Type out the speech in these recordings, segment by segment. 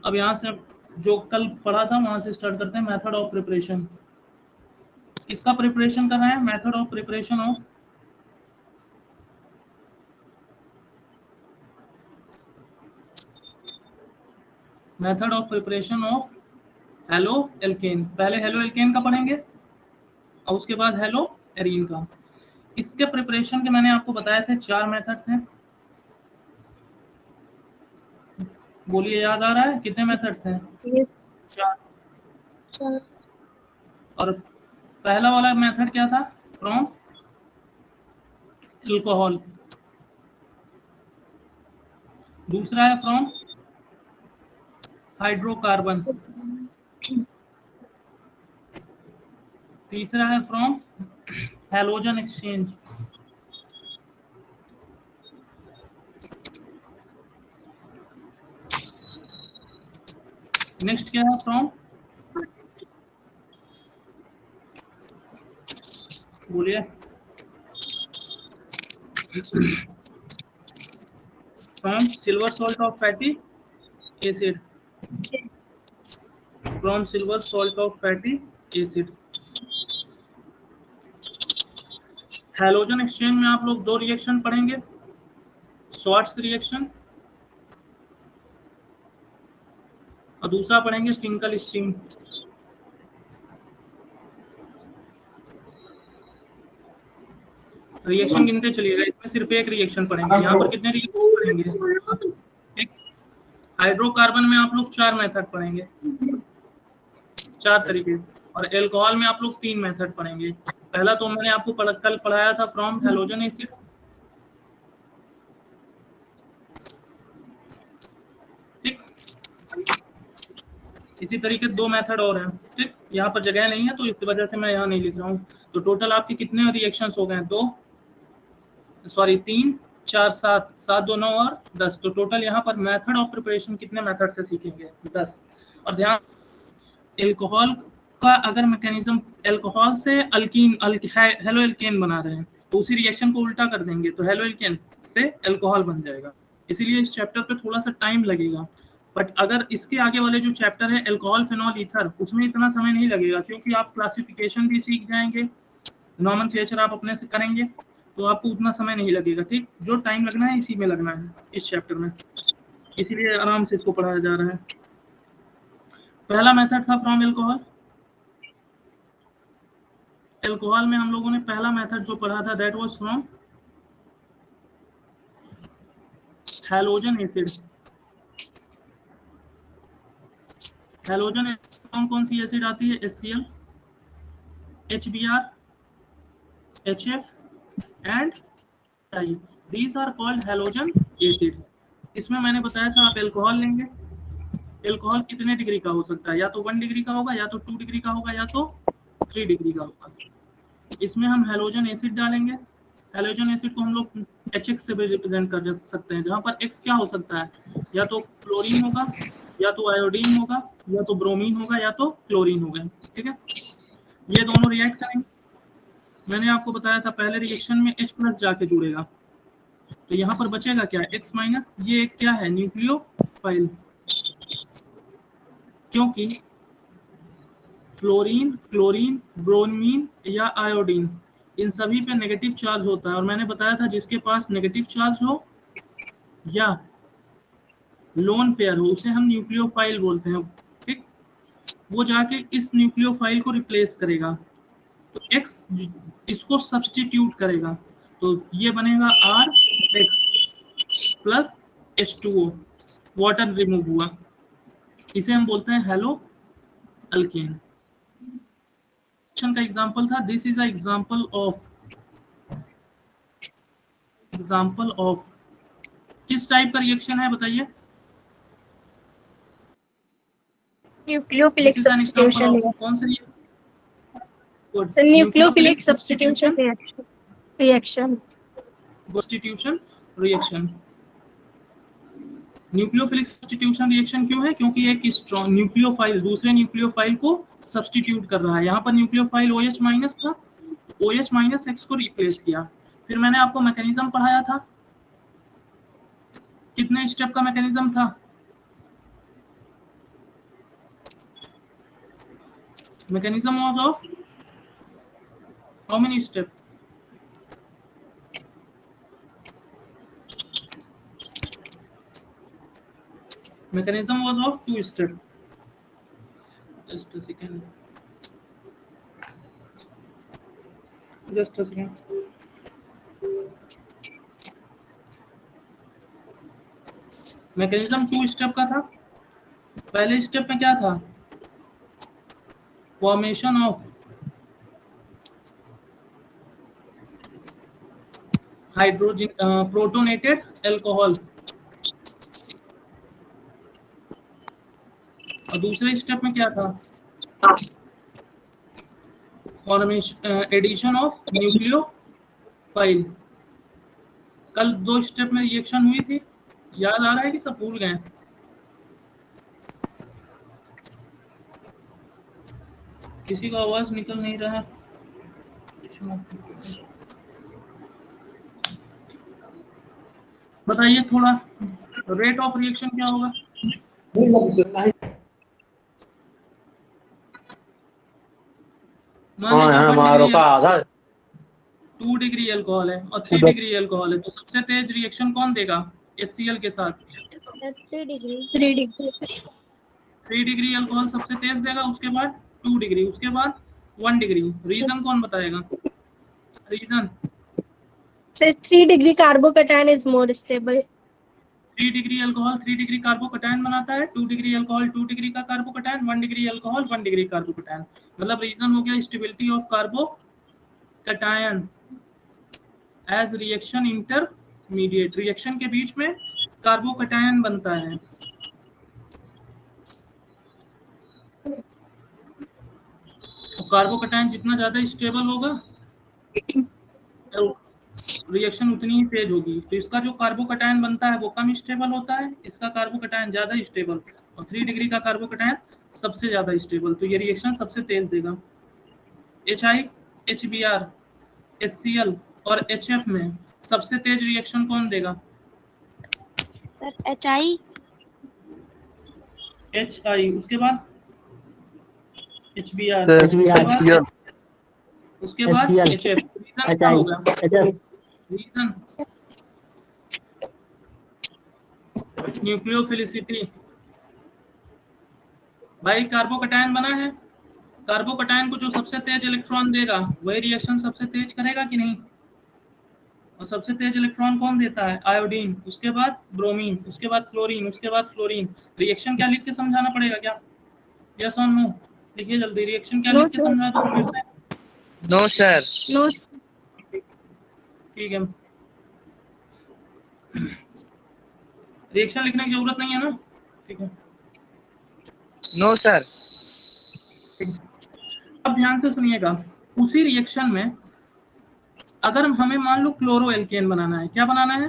अब यहाँ से जो कल पढ़ा था वहां से स्टार्ट करते हैं। मेथड ऑफ प्रिपरेशन, किसका प्रिपरेशन कर रहे हैं? Method of preparation of method of preparation of halo alkane. पहले हेलो एल्केन का पढ़ेंगे और उसके बाद हेलो एरीन का। इसके प्रिपरेशन के मैंने आपको बताए थे 4 मेथड थे। बोलिए, याद आ रहा है कितने मेथड थे? Yes. 4। और पहला वाला मेथड क्या था? From alcohol. दूसरा है फ्रॉम हाइड्रोकार्बन। तीसरा है फ्रॉम हैलोजन एक्सचेंज। नेक्स्ट क्या है? फ्रॉम, बोलिए, from silver salt of fatty acid. From silver salt of fatty acid. Halogen exchange में आप लोग 2 रिएक्शन पढ़ेंगे, स्वार्ट्स रिएक्शन और दूसरा पढ़ेंगे फिंकल स्टीम। रिएक्शन गिनते चलिएगा, इसमें सिर्फ एक रिएक्शन पढ़ेंगे। यहाँ पर कितने रिएक्शन पढ़ेंगे? एक। हाइड्रोकार्बन में आप लोग 4 मेथड पढ़ेंगे, 4 तरीके। और एल्कोहल में आप लोग 3 मेथड पढ़ेंगे। पहला तो मैंने आपको कल पढ़ाया था फ्रॉम हैलोजन एसिड। ठीक, इसी तरीके 2 मेथड और हैं। ठीक, यहाँ पर जगह नहीं है तो इस वजह से मैं यहाँ नहीं लिख रहा हूँ। तो टोटल आपके कितने रिएक्शंस हो गए? 2, सॉरी 3, 4, 7, 7 2 9 और 10। तो टोटल यहाँ पर मेथड ऑफ प्रिपरेशन कितने मेथड से सीखेंगे? 10। और ध्यान, एल्कोहल का अगर मैकेनिज्म, एल्कोहल से अल्कीन हेलो एल्केन बना रहे हैं तो उसी रिएक्शन को उल्टा कर देंगे तो हेलो एल्केन से एल्कोहल बन जाएगा। इसीलिए इस चैप्टर पे थोड़ा सा टाइम लगेगा। बट अगर इसके आगे वाले जो चैप्टर है एल्कोहल फिनॉल ईथर, उसमें इतना समय नहीं लगेगा क्योंकि आप क्लासिफिकेशन भी सीख जाएंगे, नॉमेनक्लेचर आप अपने से करेंगे तो आपको उतना समय नहीं लगेगा। ठीक, जो टाइम लगना है इसी में लगना है इस चैप्टर में, इसीलिए आराम से इसको पढ़ाया जा रहा है। पहला मेथड था फ्रॉम एल्कोहल। एल्कोहल में हम लोगों ने पहला मेथड जो पढ़ा था that was from halogen acid. Halogen acid कौन सी एसिड आती है? HCl, HBr, HF एंड डाई। These are called halogen acid. इसमें मैंने बताया था आप एल्कोहल लेंगे, एल्कोहल कितने डिग्री का हो सकता है? या तो 1 डिग्री का होगा, या तो 2 डिग्री का होगा, या तो 3 डिग्री का होगा। इसमें हम हैलोजन एसिड डालेंगे। हैलोजन एसिड को हम लोग HX से भी रिप्रेजेंट कर सकते हैं, जहां पर X क्या हो सकता है? या तो फ्लोरीन होगा, या तो आयोडीन होगा, या तो ब्रोमीन होगा, या तो क्लोरीन होगा। ठीक है, ये दोनों रिएक्ट करेंगे। मैंने आपको बताया था पहले रिएक्शन में H+ जाके जुड़ेगा तो यहाँ पर बचेगा क्या? X-। ये क्या है? न्यूक्लियोफाइल। क्योंकि फ्लोरीन, क्लोरीन, ब्रोमीन या आयोडीन, इन सभी पे नेगेटिव चार्ज होता है। और मैंने बताया था जिसके पास नेगेटिव चार्ज हो या लोन पेयर हो उसे हम न्यूक्लियोफाइल बोलते हैं। ठीक, वो जाके इस न्यूक्लियोफाइल को रिप्लेस करेगा तो X इसको सब्स्टिट्यूट करेगा तो ये बनेगा R plus H2O, water remove हुआ। इसे हम बोलते हैं हेलो अल्केन। का एग्जांपल था, this is a example of किस टाइप का रिएक्शन है बताइए? न्यूक्लियोफिलिक सब्स्टिट्यूशन कौन सा nucleophilic substitution reaction. Substitution reaction. Nucleophilic substitution reaction क्यों है? क्योंकि एक स्ट्रॉन्ग न्यूक्लियोफाइल दूसरे न्यूक्लियोफाइल को सब्स्टिट्यूट कर रहा है। यहाँ पर न्यूक्लियोफाइल OH- था, OH- X को रिप्लेस किया। फिर मैंने आपको मैकेनिज्म पढ़ाया था, कितने स्टेप का मैकेनिज्म था? mechanism was of how many step? Mechanism was of 2 step. Just a second. Mechanism 2 step का था। पहले स्टेप में क्या था? Formation of hydrogen protonated alcohol, और दूसरे स्टेप में क्या था? Formation addition of nucleophile. कल 2 स्टेप में रिएक्शन हुई थी, याद आ रहा है कि सब भूल गए? किसी का आवाज निकल नहीं रहा। बताइए थोड़ा, रेट ऑफ रिएक्शन क्या होगा? मान लीजिए 2 डिग्री अल्कोहल है और 3 डिग्री अल्कोहल है, तो सबसे तेज रिएक्शन कौन देगा HCl के साथ? 3 डिग्री 3 डिग्री अल्कोहल सबसे तेज देगा, उसके बाद 2 डिग्री, उसके बाद 1 डिग्री। रीजन कौन बताएगा? Reason 3 degree carbocation is more stable. 3 degree alcohol 3 degree carbocation बनाता है, 2 डिग्री अल्कोहल 2 डिग्री का carbocation, 1 degree alcohol 1 degree carbocation. मतलब रीजन हो गया stability of carbocation as reaction intermediate. Reaction के बीच में कार्बोकैटायन बनता है। कार्बोकैटायन जितना ज्यादा स्टेबल होगा रिएक्शन उतनी ही तेज होगी। तो इसका जो कार्बोकैटायन बनता है वो कम स्टेबल होता है, इसका कार्बोकैटायन ज्यादा स्टेबल, और 3 डिग्री का कार्बोकैटायन सबसे ज्यादा स्टेबल। तो ये रिएक्शन सबसे तेज देगा। HI, HBr, HCl और HF में सबसे तेज रिएक्शन कौन देगा? HI, उसके बाद HBr, उसके बाद HF। रीजन क्या होगा? Reason nucleophilicity. भाई कार्बोकैटायन बना है, कार्बोकैटायन को जो सबसे तेज इलेक्ट्रॉन देगा वही रिएक्शन सबसे तेज करेगा कि नहीं? और सबसे तेज इलेक्ट्रॉन कौन देता है? आयोडीन, उसके बाद ब्रोमीन, उसके बाद क्लोरीन, उसके बाद फ्लोरीन। रिएक्शन क्या लिख के समझाना पड़ेगा क्या? यस और नो? लिखिए जल्दी, रिएक्शन क्या लिख के समझा दो फिर से? No sir. नो। ठीक है, रिएक्शन लिखने की जरूरत नहीं है ना? ठीक है, नो सर। अब ध्यान से सुनिएगा, उसी रिएक्शन में अगर हमें मान लो क्लोरोएल्केन बनाना है, क्या बनाना है?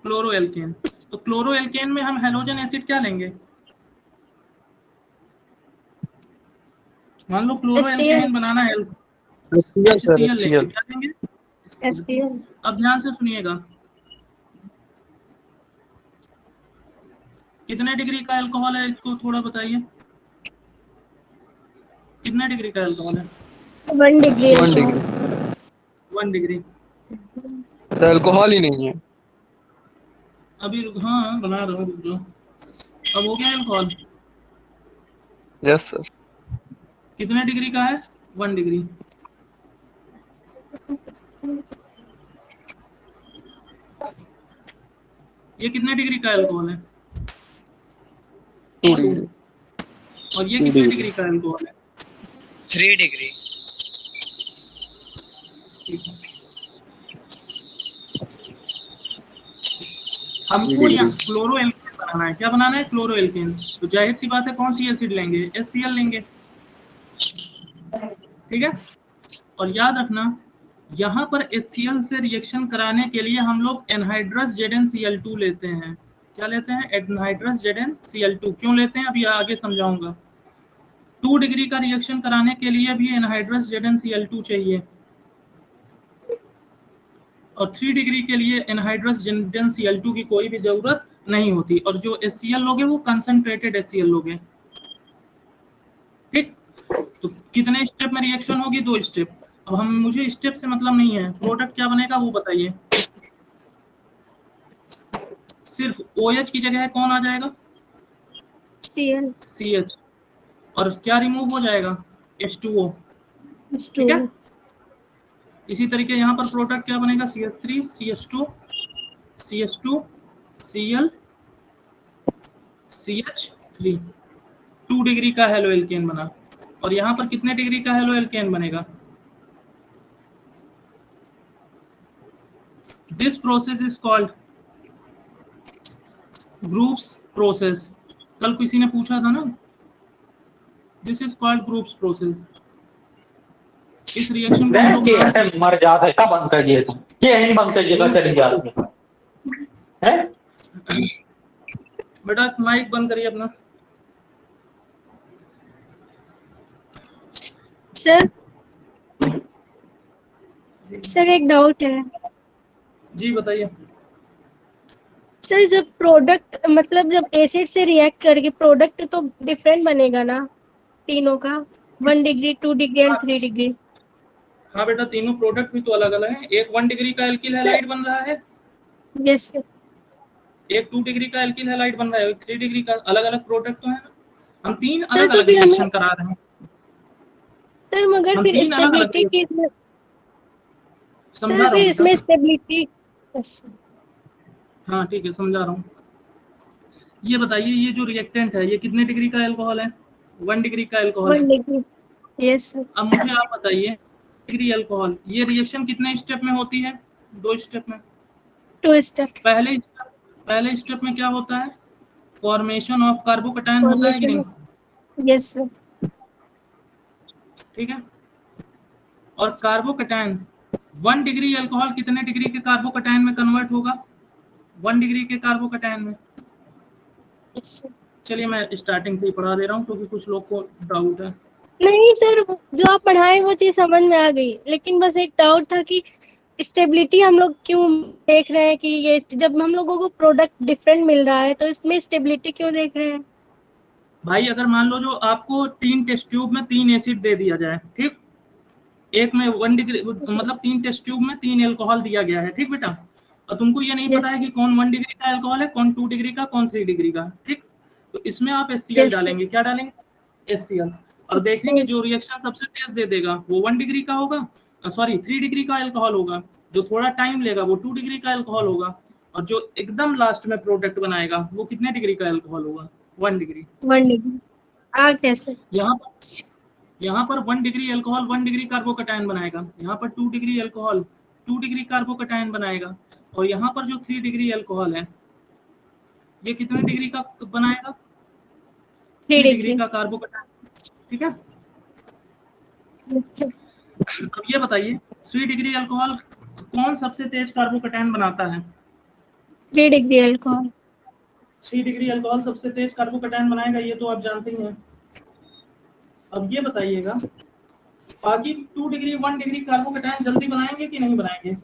क्लोरोएल्केन। तो क्लोरोएल्केन में हम हैलोजन एसिड क्या लेंगे? मान लो क्लोरोएल्केन बनाना है, HCl लेंगे। क्या लेंगे? HCl। अब ध्यान से सुनिएगा, कितने डिग्री का अल्कोहल है इसको थोड़ा बताइए, कितने डिग्री का अल्कोहल है? 1 डिग्री। 1 डिग्री तो अल्कोहल ही नहीं है अभी। हाँ बना रहा हूँ, रुक जाओ। अब हो गया अल्कोहल। Yes sir. कितने डिग्री का है? 1 डिग्री। ये कितने डिग्री का अल्कोहल है? 2 डिग्री। और ये कितने डिग्री का अल्कोहल है? 3 डिग्री। हमको यहाँ क्लोरोएल्केन बनाना है। क्या बनाना है? क्लोरोएल्केन। तो जाहिर सी बात है कौन सी एसिड लेंगे? HCl लेंगे, ठीक है। और याद रखना यहाँ पर HCl से रिएक्शन कराने के लिए हम लोग एनहाइड्रस ZnCl2 लेते हैं। क्या लेते हैं? Anhydrous ZnCl2। क्यों लेते हैं अभी आगे समझाऊंगा। 2 डिग्री का रिएक्शन कराने के लिए भी एनहाइड्रस ZnCl2 चाहिए, और 3 डिग्री के लिए एनहाइड्रस ZnCl2 की कोई भी जरूरत नहीं होती। और जो HCl लोगे वो कंसंट्रेटेड HCl लोगे। ठीक, तो कितने स्टेप में रिएक्शन होगी? 2 स्टेप। अब हम मुझे स्टेप से मतलब नहीं है, प्रोडक्ट क्या बनेगा वो बताइए। सिर्फ OH की जगह कौन आ जाएगा? Cl CH। और क्या रिमूव हो जाएगा? H2O। ठीक है, H2O इसी तरीके यहाँ पर प्रोडक्ट क्या बनेगा? CH3 CH2 CH2 Cl CH3। 2 degree का हेलो एल्केन बना। और यहाँ पर कितने डिग्री का हेलो एल्केन बनेगा? This process is called groups process. कल किसी ने पूछा था ना, this is called groups process. इस रिएक्शन को हम लोग नाम से मर जाता है, कब बंद कर दिए तुम? ये नहीं बंद कर दिया, चली जाती है। बेटा माइक बंद करिए अपना। सर। सर एक डाउट है जी बताइए। सर, जब प्रोडक्ट मतलब जब एसिड से रिएक्ट करके प्रोडक्ट तो डिफरेंट बनेगा ना तीनों का, 1 डिग्री 2 डिग्री एंड 3 डिग्री। हाँ बेटा, तीनों प्रोडक्ट भी तो अलग अलग हैं। एक 1 डिग्री का एल्किल हैलाइड बन रहा है, यस सर। एक 2 डिग्री का एल्किल हैलाइड बन रहा है, एक 3 डिग्री का। अलग अलग प्रोडक्ट तो है ना। हम 3 सर अलग तो अलग फिर रिएक्शन हमें करा रहे हैं। सर मगर हम फिर 3 अलग अलग स्टेबिलिटी की रिएक्शन। समझा सर रहा हूँ फिर बेटा। इसमें स्टेबिलिटी। हाँ ठीक है, समझा रहा हूँ। ये बताइए, ये जो रिएक्टेंट है ये कितने डिग्री का अल्कोहल है? 1 डिग्री का अल्कोहल है। 1 डिग्री। Yes sir. अब मुझे आप बताइए, डिग्री अल्कोहल, ये रिएक्शन कितने स्टेप में होती है? 2 स्टेप में। 2 स्टेप पहले स्टेप में क्या होता है? फॉर्मेशन ऑफ कार्बोकैटायन होता है कि फॉर्मेशन। नहीं? Yes sir. ठीक है। और कार्बोकैटायन 1 डिग्री अल्कोहल कितने डिग्री के कार्बोकैटायन में कन्वर्ट होगा? 1 डिग्री के कार्बोकैटायन में। Yes sir. चलिए मैं स्टार्टिंग से ही पढ़ा दे रहा हूँ क्योंकि कुछ लोग को डाउट है। नहीं सर, जो आप पढ़ाए वो चीज समझ में आ गई, लेकिन बस एक डाउट था कि स्टेबिलिटी हम लोग क्यों देख रहे हैं कि ये जब हम लोगों को प्रोडक्ट डिफरेंट मिल रहा है तो इसमें स्टेबिलिटी क्यों देख रहे हैं? भाई अगर मान लो जो आपको 3 टेस्ट ट्यूब में 3 एसिड दे दिया जाए, ठीक, एक में 1 डिग्री मतलब 3 टेस्ट ट्यूब में 3 अल्कोहल दिया गया है, ठीक बेटा, और तुमको ये नहीं पता है यस कि कौन 1 डिग्री का अल्कोहल है, कौन 2 डिग्री का, कौन 3 डिग्री का, ठीक, तो इसमें आप HCl यस डालेंगे। क्या डालेंगे? HCl। और देखेंगे जो रिएक्शन सबसे तेज दे देगा वो 1 डिग्री का होगा, सॉरी 3 डिग्री का अल्कोहल होगा। जो थोड़ा टाइम लेगा वो 2 डिग्री का अल्कोहल होगा। और जो एकदम लास्ट में प्रोडक्ट बनाएगा वो कितने डिग्री का अल्कोहल होगा? 1 डिग्री। 1 डिग्री। आ कैसे? यहाँ पर 1 डिग्री अल्कोहल 1 डिग्री कार्बोकैटायन बनाएगा। यहाँ पर 2 डिग्री अल्कोहल 2 डिग्री कार्बोकैटायन बनाएगा। और यहाँ पर जो 3 डिग्री अल्कोहल है ये कितने डिग्री का बनाएगा? 3 3 डिग्री डिग्री। का कार्बोकैटायन। ठीक है। Yes sir. अब ये बताइए, 3 डिग्री अल्कोहल कौन सबसे तेज कार्बोकैटायन बनाता है? 3 डिग्री अल्कोहल। 3 डिग्री अल्कोहल सबसे तेज कार्बोकैटायन बनाएगा, ये तो आप जानते ही हैं। अब ये बताइएगा, बाकी 2 डिग्री 1 डिग्री कार्बोकैटायन जल्दी बनाएंगे कि नहीं बनाएंगे?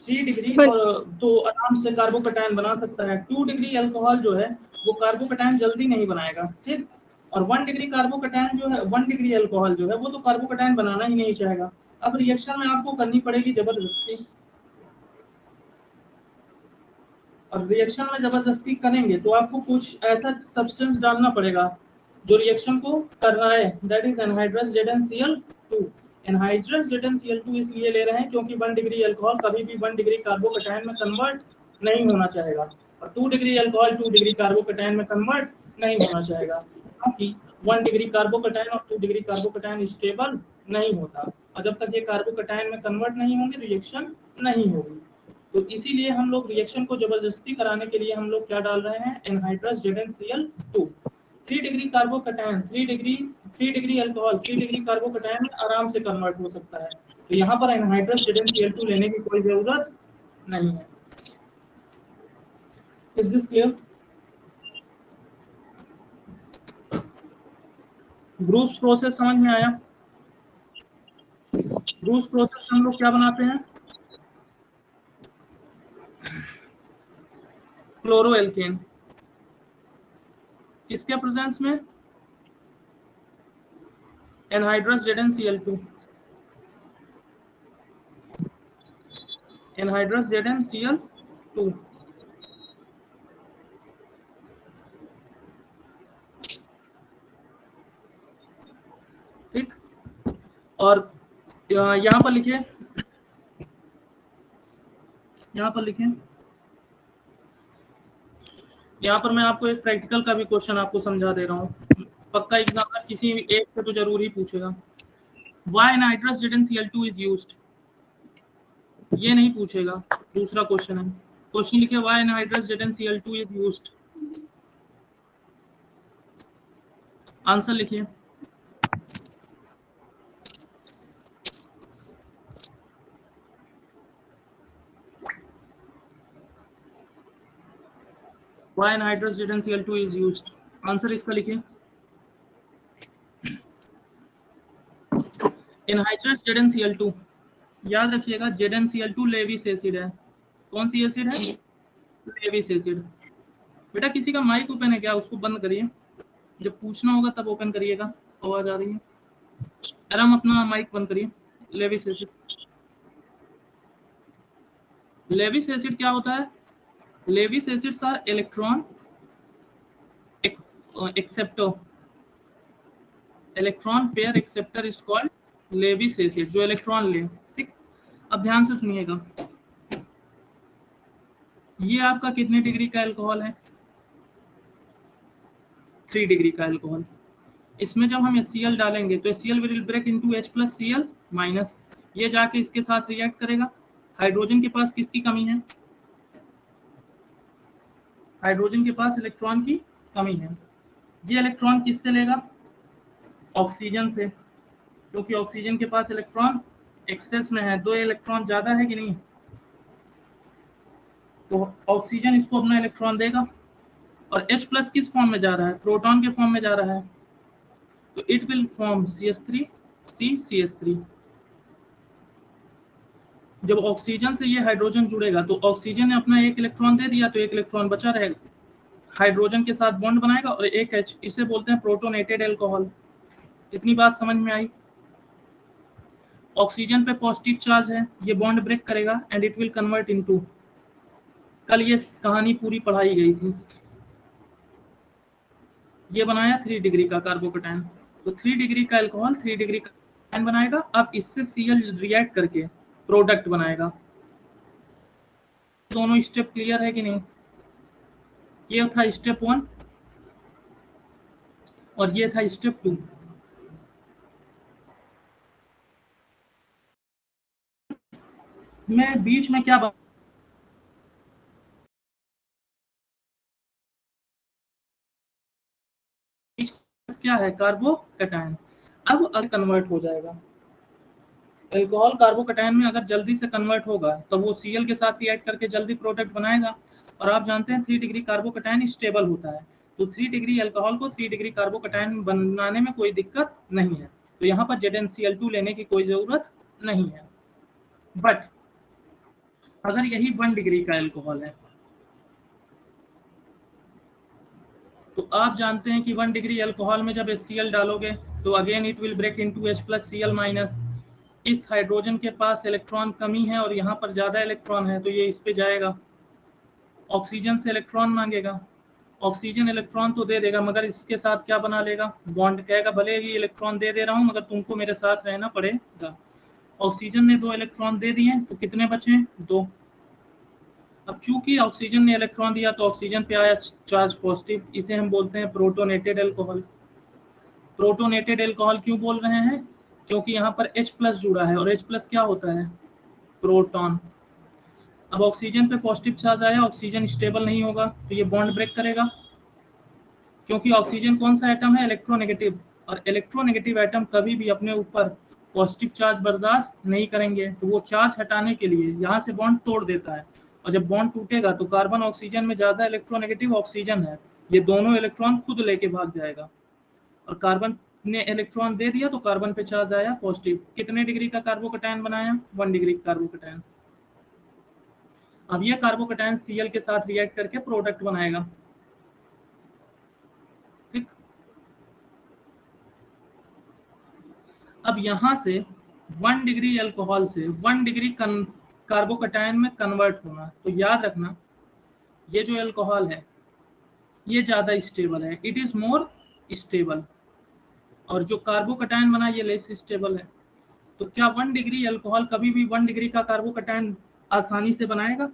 3 डिग्री और तो आराम से कार्बोकैटायन बना सकता है। 2 डिग्री अल्कोहल जो है वो कार्बोकैटायन जल्दी नहीं बनाएगा, ठीक। और 1 डिग्री कार्बोकैटायन जो है, 1 डिग्री अल्कोहल जो है वो तो कार्बोकैटायन बनाना ही नहीं चाहेगा। अब रिएक्शन में आपको करनी पड़ेगी जबरदस्ती, और रिएक्शन में जबरदस्ती करेंगे तो आपको कुछ ऐसा सब्सटेंस डालना पड़ेगा जो रिएक्शन को कर रहा है, that is anhydrous ZnCl2। Anhydrous ZnCl2 इसलिए ले रहे हैं क्योंकि 1 डिग्री अल्कोहल कभी भी 1 डिग्री कार्बोकैटायन में कन्वर्ट नहीं होना चाहेगा, और 2 डिग्री अल्कोहल 2 डिग्री कार्बोकैटायन में कन्वर्ट नहीं होना चाहेगा, क्योंकि 1 डिग्री कार्बोकैटायन और 2 डिग्री कार्बोकैटायन स्टेबल नहीं होता, और जब तक ये कार्बोकैटायन में कन्वर्ट नहीं होंगे रिएक्शन नहीं होगी। तो इसीलिए हम लोग रिएक्शन को जबरदस्ती कराने के लिए हम लोग क्या डाल रहे हैं? Anhydrous ZnCl2। 3 degree carbocation 3 degree alcohol 3 degree carbocation में आराम से कन्वर्ट हो सकता है, तो यहाँ पर एनहाइड्रस ZnCl2 लेने की कोई जरूरत नहीं है। Is this clear? Groups process समझ में आया? ग्रुप्स प्रोसेस हम लोग क्या बनाते हैं? क्लोरोएल्केन। किसके प्रेजेंस में? Anhydrous ZnCl2, anhydrous ZnCl2। ठीक, और यहाँ पर लिखिए, यहाँ पर लिखिए, यहाँ पर मैं आपको एक प्रैक्टिकल का भी क्वेश्चन आपको समझा दे रहा हूँ, पक्का एग्जाम में किसी एक से तो जरूर ही पूछेगा। Why anhydrous ZnCl2 is used? ये नहीं पूछेगा, दूसरा क्वेश्चन है। क्वेश्चन लिखिए Why anhydrous ZnCl2 is used? Answer लिखिए। Why anhydrous ZnCl2 is used? Answer इसका लिखिए। एनहाइड्रस ZnCl2, याद रखिएगा ZnCl2 लेविस एसिड है। कौन सी एसिड है? Lewis acid. बेटा किसी का माइक ओपन है क्या? उसको बंद करिए, जब पूछना होगा तब ओपन करिएगा। आवाज आ रही है? आराम, अपना माइक बंद करिए। लेविस एसिड, लेविस एसिड क्या होता है? Lewis acids are electron acceptor, electron pair acceptor is called Lewis acid, जो इलेक्ट्रॉन ले। ठीक, अब ध्यान से सुनिएगा, ये आपका कितने डिग्री का अल्कोहल है? 3 डिग्री का अल्कोहल। इसमें जब हम HCl डालेंगे तो HCl will break into H plus Cl minus, ये जाके इसके साथ रिएक्ट करेगा। हाइड्रोजन के पास किसकी कमी है? हाइड्रोजन के पास इलेक्ट्रॉन की कमी है। ये इलेक्ट्रॉन किससे लेगा? ऑक्सीजन से, क्योंकि ऑक्सीजन के पास इलेक्ट्रॉन एक्सेस में है, 2 इलेक्ट्रॉन ज्यादा है कि नहीं, तो ऑक्सीजन इसको अपना इलेक्ट्रॉन देगा। और H प्लस किस फॉर्म में जा रहा है? प्रोटॉन के फॉर्म में जा रहा है, तो इट विल फॉर्म CH3CCH3। जब ऑक्सीजन से ये हाइड्रोजन जुड़ेगा तो ऑक्सीजन ने अपना 1 इलेक्ट्रॉन दे दिया, तो 1 इलेक्ट्रॉन बचा रहेगा, हाइड्रोजन के साथ बॉन्ड बनाएगा और एक H, इसे बोलते हैं प्रोटोनेटेड अल्कोहल। इतनी बात समझ में आई? ऑक्सीजन पे पॉजिटिव चार्ज है, ये बॉन्ड ब्रेक करेगा and it will convert into, कल ये कहानी पूरी पढ़ाई गई थी। ये बनाया 3 डिग्री का कार्बोकेटाइन, तो 3 डिग्री का अल्कोहल 3 डिग्री का कार्बोकेटाइन बनाएगा। अब इससे Cl रिएक्ट करके प्रोडक्ट बनाएगा। दोनों स्टेप क्लियर है कि नहीं? ये था स्टेप 1 और ये था स्टेप 2। मैं बीच में क्या है? कार्बोकेटाइन। अब अगर कन्वर्ट हो जाएगा, अल्कोहल कार्बोकेटाइन में अगर जल्दी से कन्वर्ट होगा तो वो Cl के साथ रिएक्ट करके जल्दी प्रोडक्ट बनाएगा। और आप जानते हैं 3 डिग्री कार्बोकेटाइन स्टेबल होता है, तो 3 डिग्री अल्कोहल को 3 डिग्री कार्बोकेटाइन बनाने में कोई दिक्कत नहीं है, तो यहाँ पर ZnCl2 लेने की कोई जरूरत नहीं है। बट अगर यही 1 डिग्री का अल्कोहल है, तो आप जानते हैं कि 1 डिग्री अल्कोहल में जब HCl डालोगे तो again it will break into H plus Cl minus. इस हाइड्रोजन के पास इलेक्ट्रॉन कमी है और यहाँ पर ज्यादा इलेक्ट्रॉन है, तो ये इस पे जाएगा, ऑक्सीजन से इलेक्ट्रॉन मांगेगा। ऑक्सीजन इलेक्ट्रॉन तो दे देगा, मगर इसके साथ क्या बना लेगा? बॉन्ड। कहेगा भले ही इलेक्ट्रॉन दे रहा हूँ मगर तुमको मेरे साथ रहना पड़ेगा। ऑक्सीजन ने 2 इलेक्ट्रॉन दे दिए, तो कितने बचे? 2। अब चूंकि ऑक्सीजन ने इलेक्ट्रॉन दिया तो ऑक्सीजन पे आया चार्ज पॉजिटिव, इसे हम बोलते हैं प्रोटोनेटेड अल्कोहल। प्रोटोनेटेड अल्कोहल क्यों बोल रहे हैं? क्योंकि यहाँ पर H प्लस जुड़ा है, और H प्लस क्या होता है? प्रोटॉन। अब ऑक्सीजन पे पॉजिटिव चार्ज आया, ऑक्सीजन स्टेबल नहीं होगा तो ये बॉन्ड ब्रेक करेगा, क्योंकि ऑक्सीजन कौन सा एटम है? इलेक्ट्रोनेगेटिव, और इलेक्ट्रोनेगेटिव एटम कभी भी अपने ऊपर पॉजिटिव चार्ज बर्दाश्त नहीं करेंगे, तो वो चार्ज हटाने के लिए यहाँ से बॉन्ड तोड़ देता है। और जब बॉन्ड टूटेगा तो कार्बन ऑक्सीजन में ज्यादा इलेक्ट्रोनेगेटिव ऑक्सीजन है, ये दोनों इलेक्ट्रॉन खुद लेके भाग जाएगा, और कार्बन ने इलेक्ट्रॉन दे दिया तो कार्बन पे चार्ज आया पॉजिटिव। कितने डिग्री का कार्बोकेटाइन बनाया? 1 डिग्री का कार्बोकेटाइन। अब ये कार्बोकेटाइन Cl के साथ रिएक्ट करके प्रोडक्ट बनाएगा। अब यहाँ से 1 डिग्री अल्कोहल से 1 डिग्री कार्बोकटायन में कन्वर्ट होना, तो याद रखना ये जो अल्कोहल है ये ज्यादा स्टेबल है, इट इज मोर स्टेबल, और जो कार्बोकटायन बना ये लेस स्टेबल है। तो क्या 1 डिग्री अल्कोहल कभी भी 1 डिग्री का कार्बोकटायन आसानी से बनाएगा?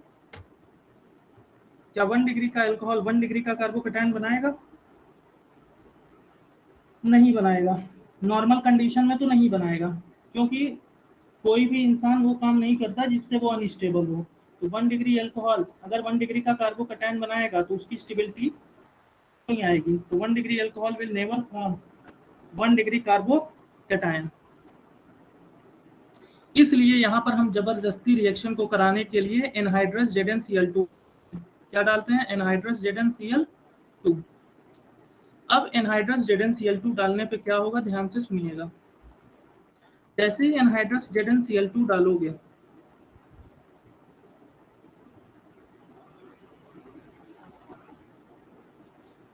क्या 1 डिग्री का अल्कोहल 1 डिग्री का कार्बोकटायन बनाएगा? नहीं बनाएगा। नॉर्मल कंडीशन में तो नहीं बनाएगा, क्योंकि कोई भी इंसान वो काम नहीं करता जिससे वो अनस्टेबल हो। तो 1 डिग्री अल्कोहल अगर 1 डिग्री का कार्बोकटायन बनाएगा तो उसकी स्टेबिलिटी नहीं आएगी। तो 1 degree alcohol will never form 1 degree carbocation. इसलिए यहाँ पर हम जबरदस्ती रिएक्शन को कराने के लिए एनहाइड्रस ZnCl2 क्या डालते हैं? Anhydrous ZnCl2। अब एनहाइड्रस ZnCl2 डालने पे क्या होगा, ध्यान से सुनिएगा। जैसे ही एनहाइड्रस ZnCl2 डालोगे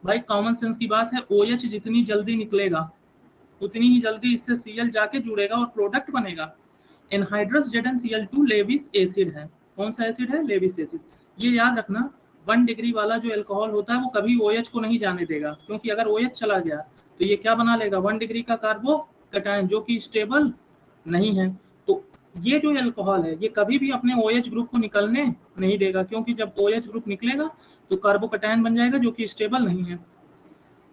भाई कॉमन सेंस की बात है, OH जितनी जल्दी निकलेगा उतनी ही जल्दी इससे Cl जाके जुड़ेगा और प्रोडक्ट बनेगा। एनहाइड्रस ZnCl2 लेविस एसिड है। कौन सा एसिड है? Lewis acid. ये याद रखना 1 डिग्री वाला जो अल्कोहल होता है वो कभी OH को नहीं जाने देगा, क्योंकि अगर OH चला गया तो ये क्या बना लेगा? 1 डिग्री का कार्बोकटायन, जो कि स्टेबल नहीं है। तो ये जो अल्कोहल है ये कभी भी अपने OH ग्रुप को निकलने नहीं देगा, क्योंकि जब OH ग्रुप निकलेगा तो कार्बोकटायन बन जाएगा जो कि स्टेबल नहीं है।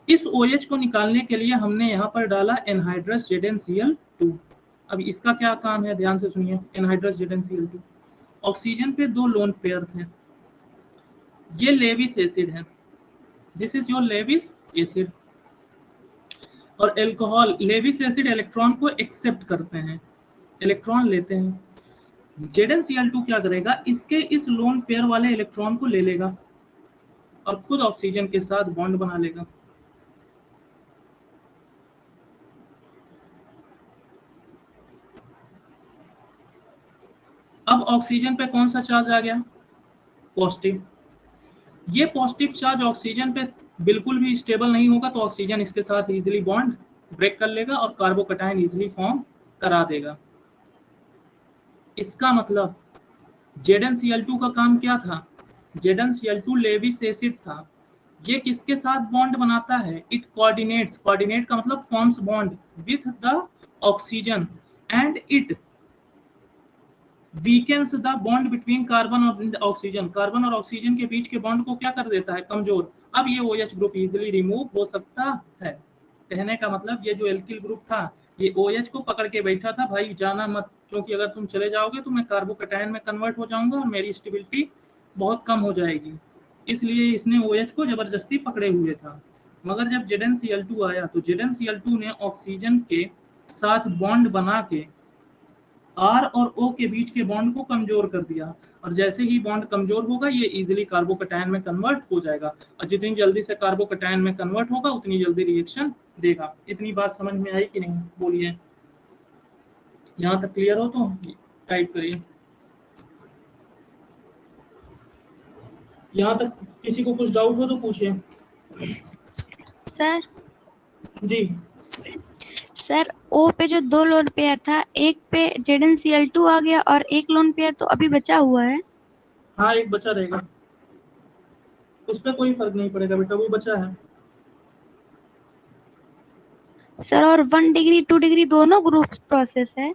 इस OH को निकालने के लिए हमने यहाँ पर डाला एनहाइड्रस ZnCl2। अब इसका क्या काम है, ध्यान से सुनिए। एनहाइड्रस ZnCl2, ऑक्सीजन पे 2 लोन पेयर थे, ये लेविस एसिड है, this is your Lewis acid, और अल्कोहल लेविस एसिड इलेक्ट्रॉन को एक्सेप्ट करते हैं, इलेक्ट्रॉन लेते हैं। ZnCl2 क्या करेगा, इसके इस लोन पेयर वाले इलेक्ट्रॉन को ले लेगा और खुद ऑक्सीजन के साथ बॉन्ड बना लेगा। अब ऑक्सीजन पे कौन सा चार्ज आ गया? पॉजिटिव। ये पॉजिटिव चार्ज ऑक्सीजन पे बिल्कुल भी स्टेबल नहीं होगा, तो ऑक्सीजन इसके साथ इजीली बॉन्ड ब्रेक कर लेगा और कार्बोकटायन इजीली फॉर्म करा देगा। इसका मतलब ZnCl2 का काम क्या था? ZnCl2 लेविस एसिड था। ये किसके साथ बॉन्ड बनाता है? इट कोऑर्डिनेट्स, कोऑर्डिनेट का मतलब forms bond with the oxygen and it weakens the bond between carbon और ऑक्सीजन। कार्बन और ऑक्सीजन के बीच के बॉन्ड को क्या कर देता है? कमजोर। अब ये OH ग्रुप इजीली रिमूव हो सकता है। कहने का मतलब ये जो एल्किल ग्रुप था ये OH को पकड़ के बैठा था, भाई जाना मत, क्योंकि अगर तुम चले जाओगे तो मैं कार्बोकटायन में कन्वर्ट हो जाऊंगा और मेरी स्टेबिलिटी बहुत कम हो जाएगी। इसलिए इसने OH को जबरदस्ती पकड़े हुए था। मगर जब ZnCl2 आया तो ZnCl2 ने ऑक्सीजन के साथ बॉन्ड बना के R और O के बीच के बॉन्ड को कमजोर कर दिया, और जैसे ही बॉन्ड कमजोर होगा ये इजीली कार्बोकटायन में कन्वर्ट हो जाएगा, और जितनी जल्दी से कार्बोकटायन में कन्वर्ट होगा उतनी जल्दी रिएक्शन देगा। इतनी बात समझ में आई कि नहीं? बोलिए। यहाँ तक क्लियर हो तो टाइप करिए। यहाँ तक किसी को कुछ डाउट हो तो पूछिए। सर जी सर ओ पे जो 2 लोन पेयर था, एक पे ZnCl2 आ गया और एक लोन पेयर तो अभी बचा हुआ है। हाँ, एक बचा रहेगा, उस पर कोई फर्क नहीं पड़ेगा बेटा, वो बचा है। सर और 1 डिग्री 2 डिग्री दोनों ग्रुप प्रोसेस है।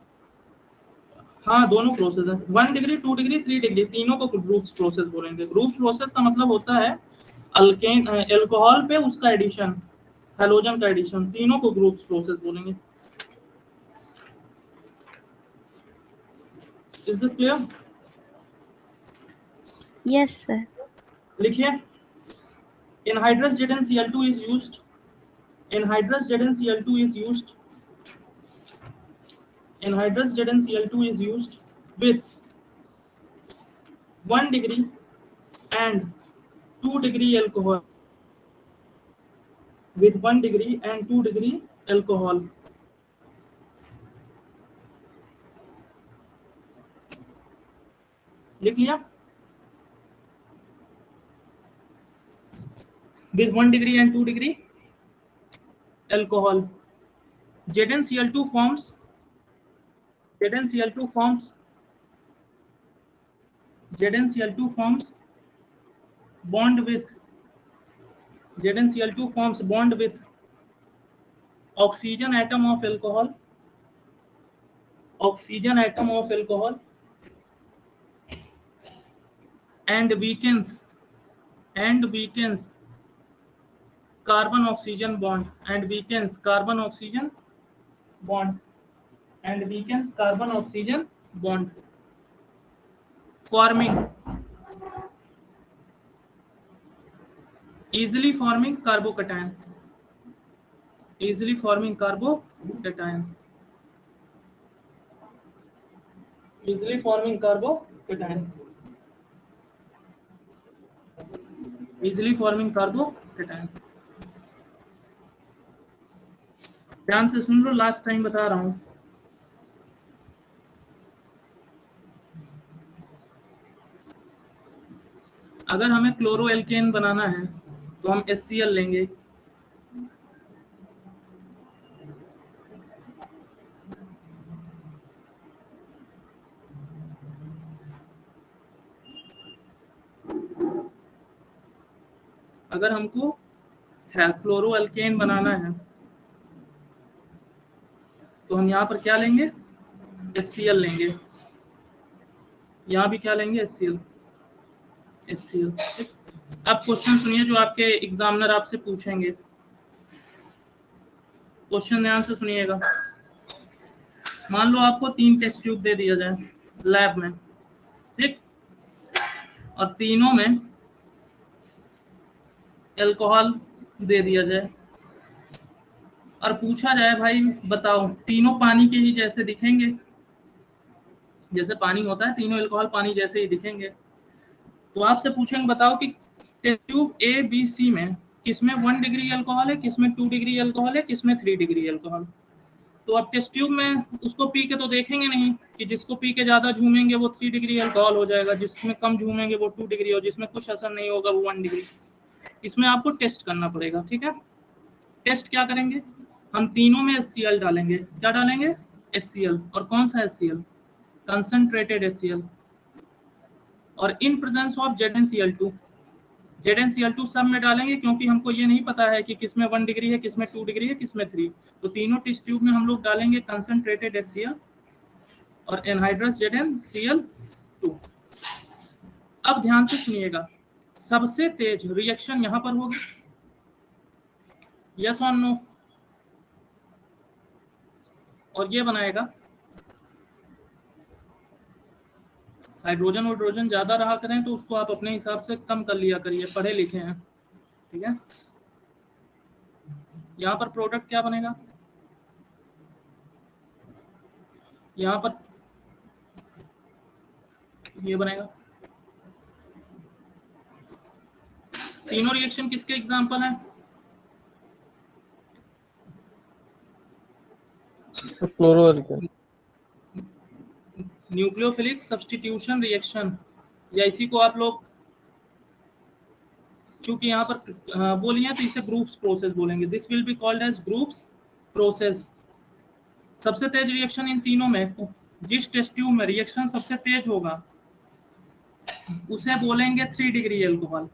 हाँ, दोनों प्रोसेस है। 1 डिग्री 2 डिग्री 3 डिग्री तीनों को ग्रुप्स प्रोसेस बोलेंगे। ग्रुप्स प्रोसेस का मतलब होता है अल्केन अल्कोहल पे उसका एडिशन, हैलोजन का एडिशन, तीनों को ग्रुप्स प्रोसेस बोलेंगे। Is this clear? Yes sir. लिखिए, anhydrous ZnCl2 is used, anhydrous ZnCl2 is used, anhydrous ZnCl2 is used with 1 degree and 2 degree alcohol, with 1 degree and 2 degree alcohol. लिख लिया? with 1 degree and 2 degree alcohol, ZnCl2 forms ZnCl2 forms bond with oxygen atom of alcohol, and weakens carbon oxygen bond, forming easily forming carbocation. Easily forming carbocation. ध्यान से सुन लो, last time बता रहा हूं। अगर हमें क्लोरोएल्केन बनाना है तो हम HCl लेंगे, अगर हमको क्लोरोएल्केन बनाना है तो हम यहाँ पर क्या लेंगे, HCl लेंगे, यहाँ भी क्या लेंगे, HCl। अब क्वेश्चन सुनिए जो आपके एग्जामिनर आपसे पूछेंगे, क्वेश्चन ध्यान से सुनिएगा। मान लो आपको 3 टेस्ट ट्यूब दे दिया जाए लैब में, ठीक, और तीनों में अल्कोहल दे दिया जाए और पूछा जाए भाई बताओ तीनों पानी के ही जैसे दिखेंगे, जैसे पानी होता है तीनों अल्कोहल पानी जैसे ही दिखेंगे, तो आपसे पूछेंगे बताओ कि test tube A B C में किसमें 1 डिग्री अल्कोहल है, किसमें 2 डिग्री अल्कोहल है, किसमें 3 डिग्री अल्कोहल। तो अब टेस्ट ट्यूब में उसको पी के तो देखेंगे नहीं कि जिसको पी के ज्यादा झूमेंगे वो 3 डिग्री अल्कोहल हो जाएगा, जिसमें कम झूमेंगे वो 2 डिग्री, और जिसमें कुछ असर नहीं होगा वो 1 डिग्री। इसमें आपको टेस्ट करना पड़ेगा, ठीक है। टेस्ट क्या करेंगे, हम तीनों में HCl डालेंगे। क्या डालेंगे, HCl। और कौन सा HCl, कंसंट्रेटेड HCl, और इन प्रेजेंस ऑफ ZnCl2 सब में डालेंगे, क्योंकि हमको ये नहीं पता है कि किसमें 1 डिग्री है, किसमें 2 डिग्री है, किसमें 3। तो तीनों टेस्ट ट्यूब में हम लोग डालेंगे कंसंट्रेटेड HCl और एनहाइड्रस ZnCl2। अब ध्यान से सुनिएगा, सबसे तेज रिएक्शन यहां पर होगी, यस और नो, और ये बनाएगा हाइड्रोजन ज्यादा रहा करें तो उसको आप अपने हिसाब से कम कर लिया करिए, पढ़े लिखे हैं, ठीक है। यहाँ पर प्रोडक्ट क्या बनेगा, यहाँ पर ये बनेगा। तीनों रिएक्शन किसके एग्जांपल हैं, क्लोरोएल्केन। न्यूक्लियोफिलिक सब्स्टिट्यूशन रिएक्शन, या इसी को आप लोग चूंकि यहाँ पर वो लिया तो इसे ग्रुप्स प्रोसेस बोलेंगे। This will be called age groups process. सबसे तेज रिएक्शन इन तीनों में, जिस टेस्ट ट्यूब में रिएक्शन सबसे तेज होगा उसे बोलेंगे 3 डिग्री अल्कोहल।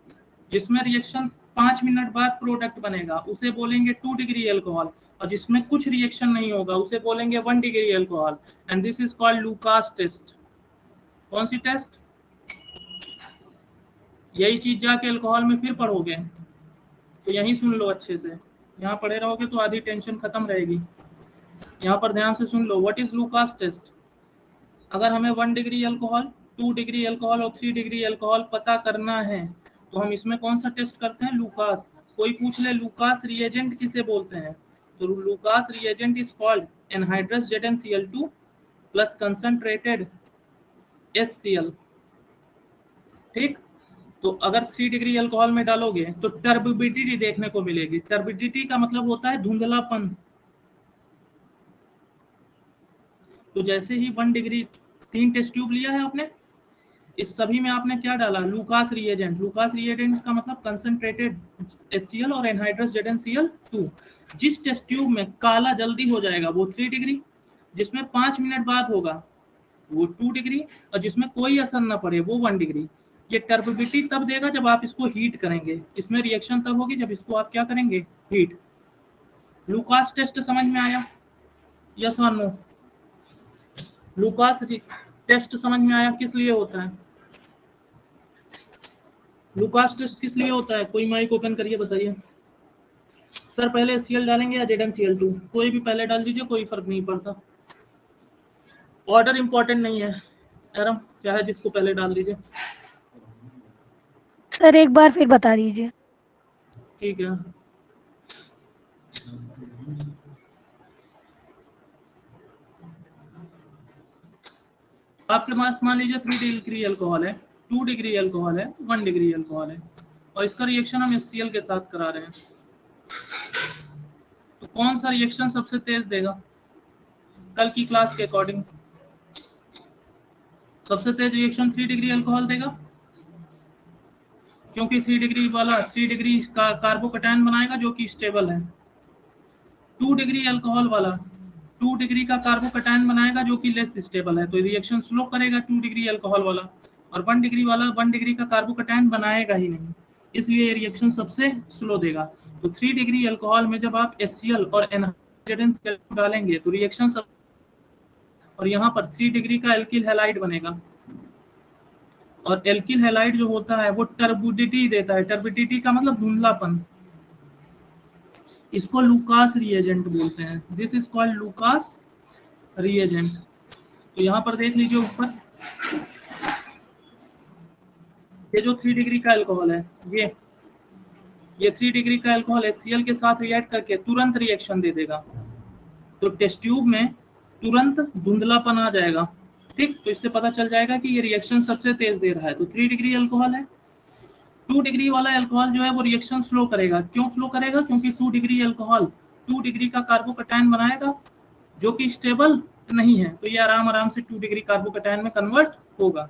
जिसमें रिएक्शन 5 मिनट बाद प्रोडक्ट बनेगा उसे बोलेंगे 2 डिग्री अल्कोहल, और जिसमें कुछ रिएक्शन नहीं होगा उसे बोलेंगे 1 degree alcohol, and this is called Lucas test. कौन सी टेस्ट, यही चीज जाके अल्कोहल में फिर पढ़ोगे, तो यही सुन लो अच्छे से, यहाँ पढ़े रहोगे तो आधी टेंशन खत्म रहेगी। यहाँ पर ध्यान से सुन लो, व्हाट इज लूकास टेस्ट। अगर हमें 1 डिग्री अल्कोहल, 2 डिग्री अल्कोहल और 3 डिग्री अल्कोहल पता करना है तो हम इसमें कौन सा टेस्ट करते हैं, लूकास। कोई पूछ ले लूकास रिएजेंट किसे बोलते हैं, तो Lucas reagent is called anhydrous ZnCl2 plus concentrated HCl, ठीक। तो अगर 3 डिग्री अल्कोहल में डालोगे तो टर्बिडिटी देखने को मिलेगी। टर्बिडिटी का मतलब होता है धुंधलापन। तो जैसे ही 1 डिग्री, 3 टेस्ट ट्यूब लिया है आपने, इस सभी में आपने क्या डाला, लूकास रिएजेंट। लूकास रिएजेंट का मतलब कंसंट्रेटेड HCl और एनहाइड्रस ZnCl2। जिस टेस्ट ट्यूब में काला जल्दी हो जाएगा वो 3 डिग्री, जिसमें 5 मिनट बाद होगा वो 2 डिग्री, और जिसमें कोई असर ना पड़े वो 1 डिग्री। ये टर्बिडिटी तब देगा जब आप इसको हीट करेंगे, इसमें रिएक्शन तब होगी जब इसको आप क्या करेंगे, हीट। लुकास टेस्ट समझ में आया, यस और नो? लुकास टेस्ट समझ में आया, किस लिए होता है लुकास टेस्ट, किस लिए होता है? कोई माइक ओपन करिए बताइए। सर पहले HCl डालेंगे या ZnCl2? कोई भी पहले डाल दीजिए, कोई फर्क नहीं पड़ता, ऑर्डर इंपॉर्टेंट नहीं है। एरम चाहे जिसको पहले डाल दीजिए। सर एक बार फिर बता दीजिए। ठीक है, आपके पास मान लीजिए 3 डिग्री अल्कोहल है, 2 डिग्री अल्कोहल है, 1 डिग्री अल्कोहल है, और इसका रिएक्शन हम HCl के साथ करा रहे हैं। तो कौन सा रिएक्शन सबसे तेज देगा कल की क्लास के अकॉर्डिंग? सबसे तेज रिएक्शन 3 डिग्री अल्कोहल देगा, क्योंकि 3 डिग्री वाला 3 डिग्री का कार्बोकैटायन बनाएगा जो कि स्टेबल है। 2 डिग्री अल्कोहल वाला 2 डिग्री का कार्बोकैटायन बनाएगा जो कि लेस स्टेबल है, तो रिएक्शन स्लो करेगा 2 डिग्री अल्कोहल वाला। और 1 डिग्री वाला 1 डिग्री का कार्बोकैटायन बनाएगा ही नहीं, इसलिए रिएक्शन सबसे स्लो देगा। तो 3 डिग्री अल्कोहल में जब आप HCl और NH डालेंगे तो रिएक्शन सब, और यहाँ पर 3 डिग्री का एल्किल हैलाइड बनेगा, और एल्किल हैलाइड जो होता है वो टर्बिडिटी देता है। टर्बिडिटी का मतलब धुंधलापन, इसको लुकास रिएजेंट बोलते हैं। This is called Lucas reagent. तो यहाँ पर देख लीजिए ऊपर, ये जो 3 डिग्री का अल्कोहल है, ये 3 डिग्री का अल्कोहल HCl के साथ रिएक्ट करके तुरंत रिएक्शन दे देगा, तो टेस्ट ट्यूब में तुरंत धुंधलापन आ जाएगा। ठीक, तो इससे पता चल जाएगा कि ये रिएक्शन सबसे तेज दे रहा है। तो 3 डिग्री अल्कोहल है, 2 डिग्री वाला अल्कोहल जो है वो रिएक्शन स्लो करेगा। क्यों स्लो करेगा? क्योंकि 2 डिग्री अल्कोहल 2 डिग्री का कार्बोकैटायन बनाएगा जो कि स्टेबल नहीं है, तो ये आराम से 2 डिग्री कार्बोकैटायन में कन्वर्ट होगा।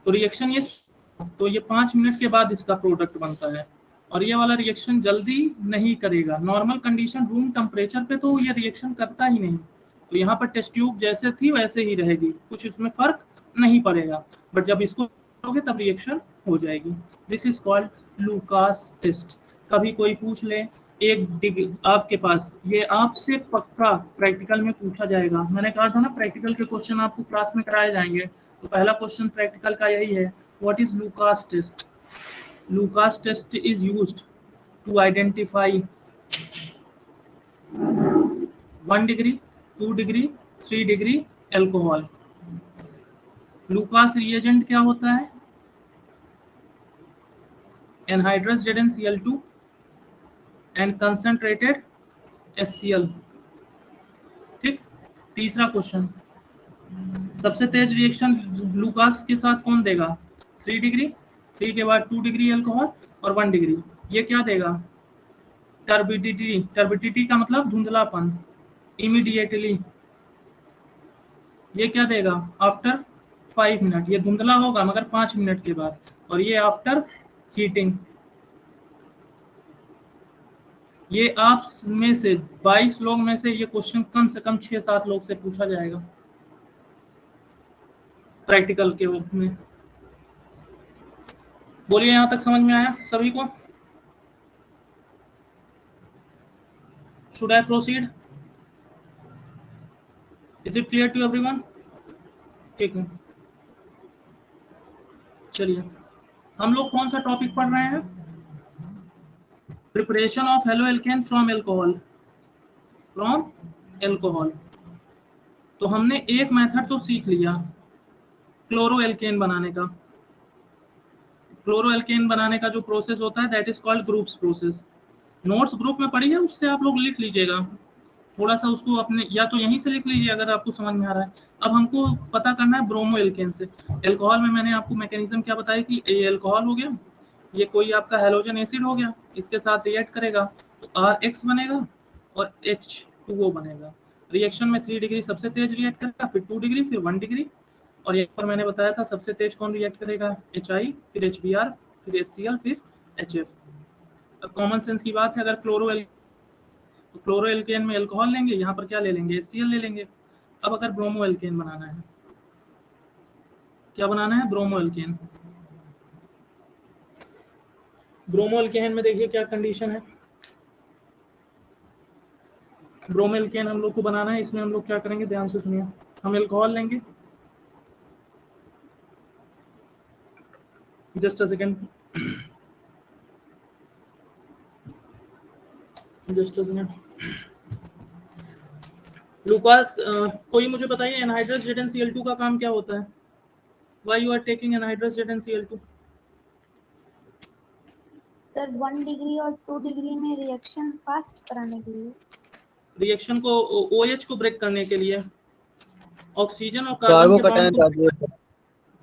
तो रिएक्शन ये, तो ये 5 मिनट के बाद इसका प्रोडक्ट बनता है, और ये वाला रिएक्शन जल्दी नहीं करेगा। नॉर्मल कंडीशन रूम टेम्परेचर पे तो ये रिएक्शन करता ही नहीं, तो यहाँ पर टेस्ट ट्यूब जैसे थी वैसे ही रहेगी, कुछ इसमें फर्क नहीं पड़ेगा, बट जब इसको करोगे तब रिएक्शन हो जाएगी। This is called Lucas test. कभी कोई पूछ ले एक डिग्री आपके पास, ये आपसे पक्का प्रैक्टिकल में पूछा जाएगा। मैंने कहा था ना प्रैक्टिकल के क्वेश्चन आपको क्लास में कराए जाएंगे, तो पहला क्वेश्चन प्रैक्टिकल का यही है, what is Lucas test? Lucas test is used to identify 1 degree, 2 degree, 3 degree alcohol. Lucas reagent क्या होता है? Anhydrous ZnCl2 and concentrated HCl। ठीक, तीसरा क्वेश्चन, सबसे तेज रिएक्शन लुकास के साथ कौन देगा? 3 डिग्री, 3 के बाद 2 डिग्री अल्कोहल और 1 डिग्री, ये क्या देगा? टर्बिडिटी। टर्बिडिटी का मतलब धुंधलापन। इमीडिएटली, ये क्या देगा? आफ्टर 5 मिनट, ये धुंधला होगा मगर 5 मिनट के बाद, और ये आफ्टर हीटिंग। ये आप में से 22 लोग में से ये क्वेश्चन कम से कम 6-7 लोग से पूछा जाएगा प्रैक्टिकल के वक्त में। बोलिए, यहां तक समझ में आया सभी को? Should I proceed? Is it clear to everyone? ठीक है, चलिए हम लोग कौन सा टॉपिक पढ़ रहे हैं? Preparation of halo alkane from alcohol. From alcohol, तो हमने एक मेथड तो सीख लिया क्लोरो एल्केन बनाने का। क्लोरो एल्केन बनाने का जो प्रोसेस होता है that is called groups process. Notes group में पढ़ी है, उससे आप लोग लिख लीजिएगा, थोड़ा सा उसको अपने या तो यहीं से लिख लीजिए अगर आपको समझ में आ रहा है। अब हमको पता करना है ब्रोमो एल्केन से। एल्कोहल में मैंने आपको मैकेनिज्म क्या बताया कि ये एल्कोहल हो गया, ये कोई आपका हैलोजन एसिड हो गया, इसके साथ रिएक्ट करेगा तो RH बनेगा और H2O बनेगा। रिएक्शन में 3 डिग्री सबसे तेज रिएक्ट करेगा, फिर 2 डिग्री, फिर 1 डिग्री, और यहाँ पर मैंने बताया था सबसे तेज कौन रिएक्ट करेगा? HI, फिर HBr, फिर HCl, फिर HF। अब कॉमन सेंस की बात है, अगर क्लोरो तो क्लोरो एल्केन में अल्कोहल लेंगे, यहाँ पर क्या ले लेंगे, HCl ले लेंगे। अब अगर ब्रोमो एल्केन बनाना है, क्या बनाना है, ब्रोमो एल्केन। ब्रोमो एल्केन में देखिए क्या कंडीशन है, ब्रोमो एल्केन हम लोग को बनाना है। इसमें हम लोग क्या करेंगे, ध्यान से सुनिए। हम अल्कोहल लेंगे, just a second, just a second. Lucas, कोई मुझे बताइए एनहाइड्रस ZnCl2 का काम क्या होता है? Why you are taking anhydrous ZnCl2? Sir 1 degree और 2 डिग्री में रिएक्शन फास्ट कराने के लिए। रिएक्शन को OH को ब्रेक करने के लिए, ऑक्सीजन और कार्बन के बॉन्ड को,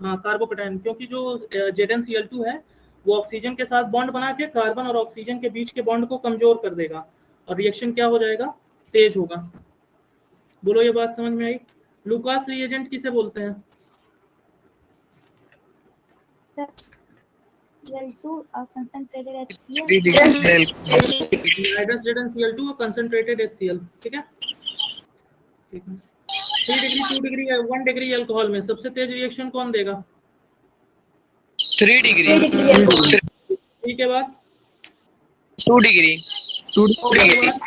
हाँ कार्बोकैटायन, क्योंकि जो ZnCl2 है वो ऑक्सीजन के साथ बॉन्ड बना के कार्बन और ऑक्सीजन के बीच के बॉन्ड को कमजोर कर देगा और रिएक्शन क्या हो जाएगा, तेज होगा। बोलो ये बात समझ में आई? लुकास रिएजेंट किसे बोलते हैं? Cl2 concentrated HCl। 3 degree anhydrous ZnCl2 concentrated HCl, ठीक है, ठीक है। 3 डिग्री, 2 डिग्री, 1 डिग्री अल्कोहल में सबसे तेज रिएक्शन कौन देगा? 3 डिग्री 3 के बाद 2 डिग्री 2 के बाद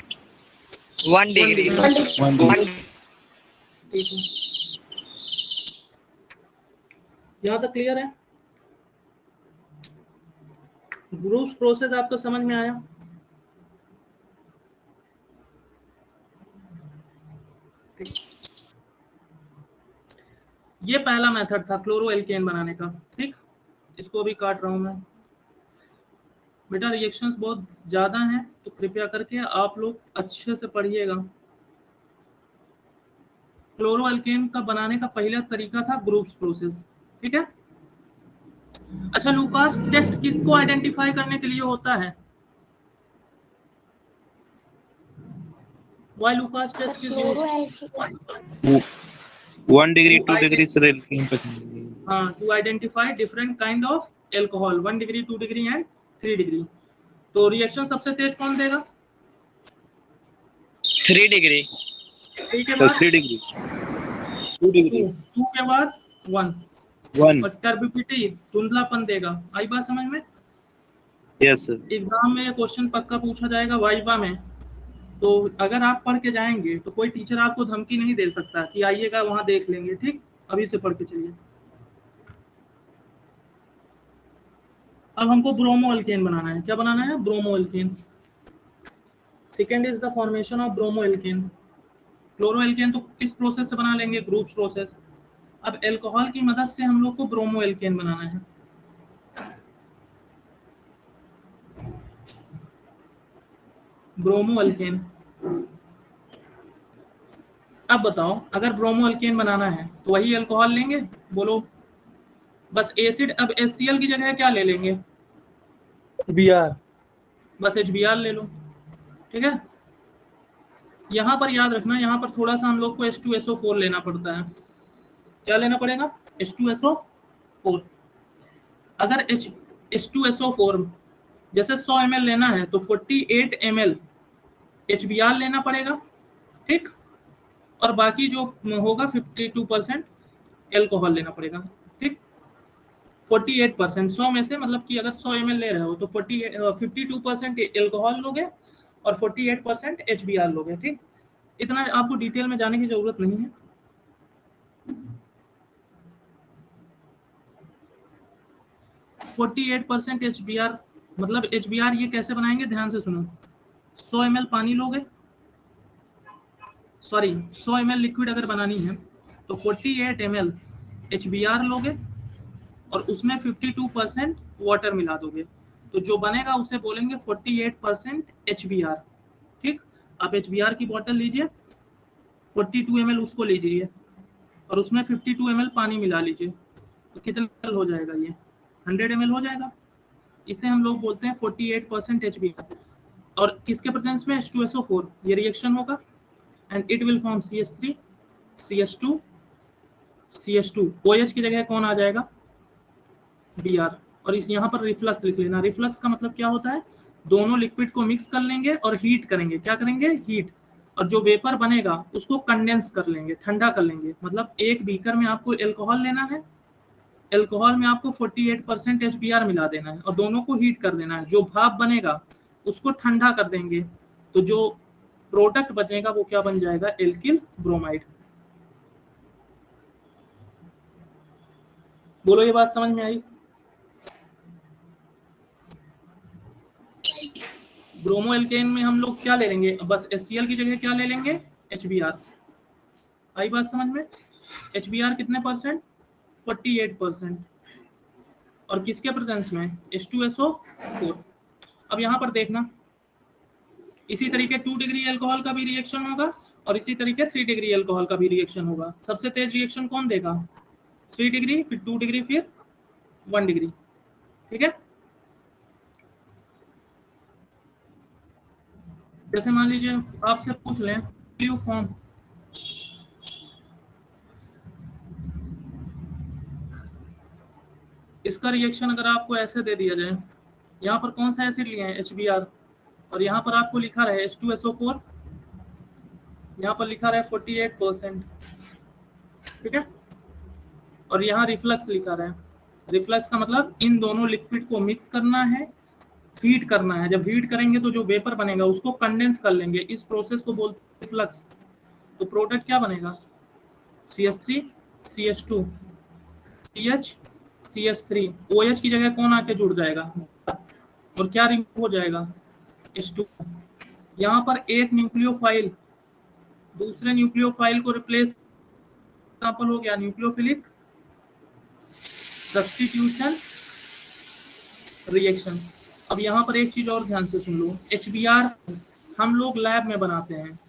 1 डिग्री ठीक है। यहाँ तक क्लियर है? ग्रुप्स प्रोसेस आपको समझ में आया? ये पहला मेथड था क्लोरो एल्केन बनाने का, ठीक। इसको भी काट रहा हूं मैं बेटा, रिएक्शंस बहुत ज्यादा हैं तो कृपया करके आप लोग अच्छे से पढ़िएगा। क्लोरो एल्केन का बनाने का पहला तरीका था ग्रुप्स प्रोसेस, ठीक है। अच्छा, लुकास टेस्ट किसको आइडेंटिफाई करने के लिए होता है? Why Lucas test is used? 1 degree 2 degree sir alkane का। हाँ, to identify different kind of alcohol, 1 degree 2 degree and 3 degree. तो रिएक्शन सबसे तेज कौन देगा? 3 डिग्री 3 के बाद 3 डिग्री 2 डिग्री 2 के बाद 1 1 और टर्बिडिटी धुंधलापन देगा। आई बात समझ में? Yes sir. एग्जाम में ये क्वेश्चन पक्का पूछा जाएगा वाइवा में, तो अगर आप पढ़ के जाएंगे तो कोई टीचर आपको धमकी नहीं दे सकता कि आइएगा वहां देख लेंगे, ठीक। अभी से पढ़ के चलिए। अब हमको ब्रोमो एल्केन बनाना है। क्या बनाना है? Bromo alkane. Second is the formation of bromo alkane. Chloro alkane तो किस प्रोसेस से बना लेंगे? Group process. अब एल्कोहल की मदद से हम लोग को ब्रोमो एल्केन बनाना है। Bromo alkane. अब बताओ, अगर ब्रोमो एल्केन बनाना है तो वही अल्कोहल लेंगे? बोलो बस एसिड। अब HCl की जगह क्या ले लेंगे? Br। बस HBr ले लो, ठीक है। यहाँ पर याद रखना, यहाँ पर थोड़ा सा हम लोग को H2SO4 लेना पड़ता है। क्या लेना पड़ेगा? H2SO4। अगर H2SO4 जैसे 100 ml लेना है तो 48 ml HBr लेना पड़ेगा, ठीक। और बाकी जो होगा 52% एल्कोहल लेना पड़ेगा, ठीक। 48% 100 में से, मतलब कि अगर 100 ml ले रहे हो तो 52% एल्कोहल लोगे और 48% HBr लोगे, ठीक। इतना आपको डिटेल में जाने की जरूरत नहीं है। %48 HBr, मतलब HBr ये कैसे बनाएंगे, ध्यान से सुनो। 100 ml पानी लोगे, सॉरी 100 ml लिक्विड अगर बनानी है तो 48 ml HBr लोगे और उसमें 52% वाटर मिला दोगे, तो जो बनेगा उसे बोलेंगे 48% HBr, ठीक। आप HBr की बोतल लीजिए, 42 ml उसको लीजिए और उसमें 52 ml पानी मिला लीजिए, तो कितना ml हो जाएगा? ये 100 ml हो जाएगा। इसे हम लोग बोलते हैं 48% HBr। और किसके प्रेजेंस में? H2SO4। ये रिएक्शन होगा and it will form CH3 CH2 CH2। OH की जगह कौन आ जाएगा? Br। और इस यहाँ पर रिफ्लक्स लिख लेना। रिफ्लक्स का मतलब क्या होता है? दोनों लिक्विड को मिक्स कर लेंगे और हीट करेंगे। क्या करेंगे? हीट। और जो वेपर बनेगा उसको कंडेंस कर लेंगे, ठंडा कर लेंगे। मतलब एक बीकर में आपको एल्कोहल लेना है, एल्कोहल में आपको 48% HBr मिला देना है और दोनों को हीट कर देना है। जो भाप बनेगा उसको ठंडा कर देंगे, तो जो प्रोडक्ट बनेगा वो क्या बन जाएगा? Alkyl bromide. बोलो, ये बात समझ में आई? ब्रोमो एल्केन में हम लोग क्या ले लेंगे? बस HCl की जगह क्या ले लेंगे? HBr। आई बात समझ में? HBr कितने परसेंट? 48%। और किसके प्रेजेंस में? H2SO4। अब यहाँ पर देखना, इसी तरीके 2 डिग्री अल्कोहल का भी रिएक्शन होगा और इसी तरीके 3 डिग्री अल्कोहल का भी रिएक्शन होगा। सबसे तेज रिएक्शन कौन देगा? 3 डिग्री, फिर 2 डिग्री, फिर 1 डिग्री। ठीक है? जैसे मान लीजिए आपसे पूछ लें ब्लू फॉर्म, इसका रिएक्शन अगर आपको ऐसे दे दिया जाए, यहाँ पर कौन सा एसिड लिया है? HBr, और यहाँ पर आपको लिखा रहे H2SO4, यहाँ पर लिखा रहे 48%। ठीक है? और यहाँ रिफ्लक्स लिखा रहा है। रिफ्लक्स का मतलब इन दोनों लिक्विड को मिक्स करना है, हीट करना है। जब हीट करेंगे तो जो वेपर बनेगा उसको कंडेंस कर लेंगे। इस प्रोसेस को बोलते हैं रिफ्लक्स। तो प्रोडक्ट क्या बनेगा? CH3 CH2 CH CH3। OH की जगह कौन आके जुड़ जाएगा और क्या रिमूव हो जाएगा? H2। यहाँ पर एक न्यूक्लियोफाइल दूसरे न्यूक्लियोफाइल को रिप्लेस, एग्जांपल हो गया न्यूक्लियोफिलिक सब्स्टिट्यूशन रिएक्शन। अब यहाँ पर एक चीज और ध्यान से सुन लो, HBr हम लोग लैब में बनाते हैं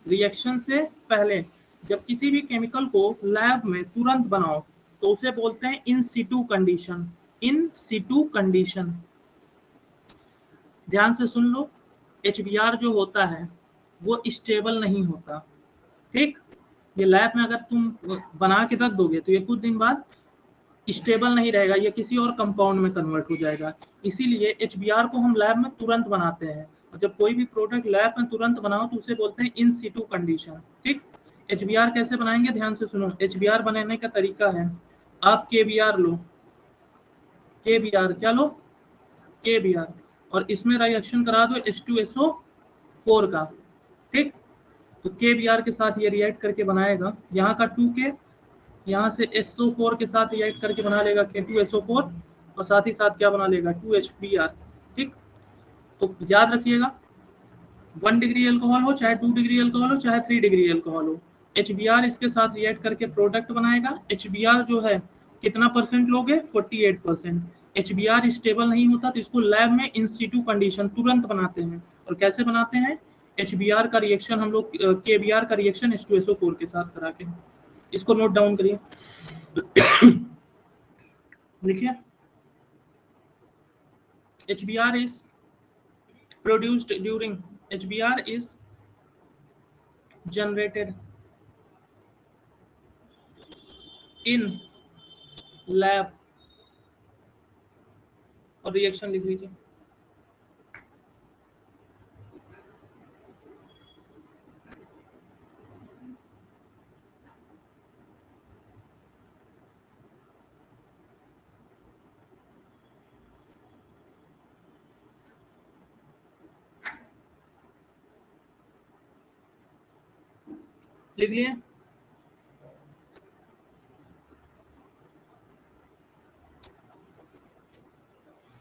रिएक्शन से पहले। जब किसी भी केमिकल को लैब में तुरंत बनाओ तो उसे बोलते हैं इन सिटू कंडीशन। इन सिटू कंडीशन, ध्यान से सुन लो। HBr जो होता है वो स्टेबल नहीं होता। ठीक? ये लैब में अगर तुम बना के रख दोगे तो ये कुछ दिन बाद स्टेबल नहीं रहेगा, ये किसी और कंपाउंड में कन्वर्ट हो जाएगा। इसीलिए HBr को हम लैब में तुरंत बनाते हैं। और जब कोई भी प्रोडक्ट लैब में तुरंत बनाओ तो उसे बोलते हैं इन सिटू कंडीशन। ठीक? HBr कैसे बनाएंगे? ध्यान से सुनो। HBr बनाने का तरीका है, आप KBr लो, KBr क्या लो? KBr, और इसमें रिएक्शन करा दो H2SO4 का। ठीक? तो KBr के साथ ये रिएक्ट करके बनाएगा, यहाँ का 2K यहाँ से SO4 के साथ रिएक्ट करके बना लेगा K2SO4, और साथ ही साथ क्या बना लेगा? 2HBr। ठीक? तो याद रखिएगा, 1 डिग्री अल्कोहल हो, चाहे 2 डिग्री अल्कोहल हो, चाहे 3 डिग्री अल्कोहल हो, HBr इसके साथ रिएक्ट करके प्रोडक्ट बनाएगा। HBr जो है कितना परसेंट लोगे? 48%। HBr स्टेबल नहीं होता तो इसको लैब में इन सिटू कंडीशन तुरंत बनाते हैं। और कैसे बनाते हैं? HBr का रिएक्शन हम लोग KBr का रिएक्शन H2SO4 के साथ करा के। इसको नोट डाउन करिए, लिखिए। HBr is produced during, HBr is generated in lab, और रिएक्शन लिख लीजिए। लिख लिए?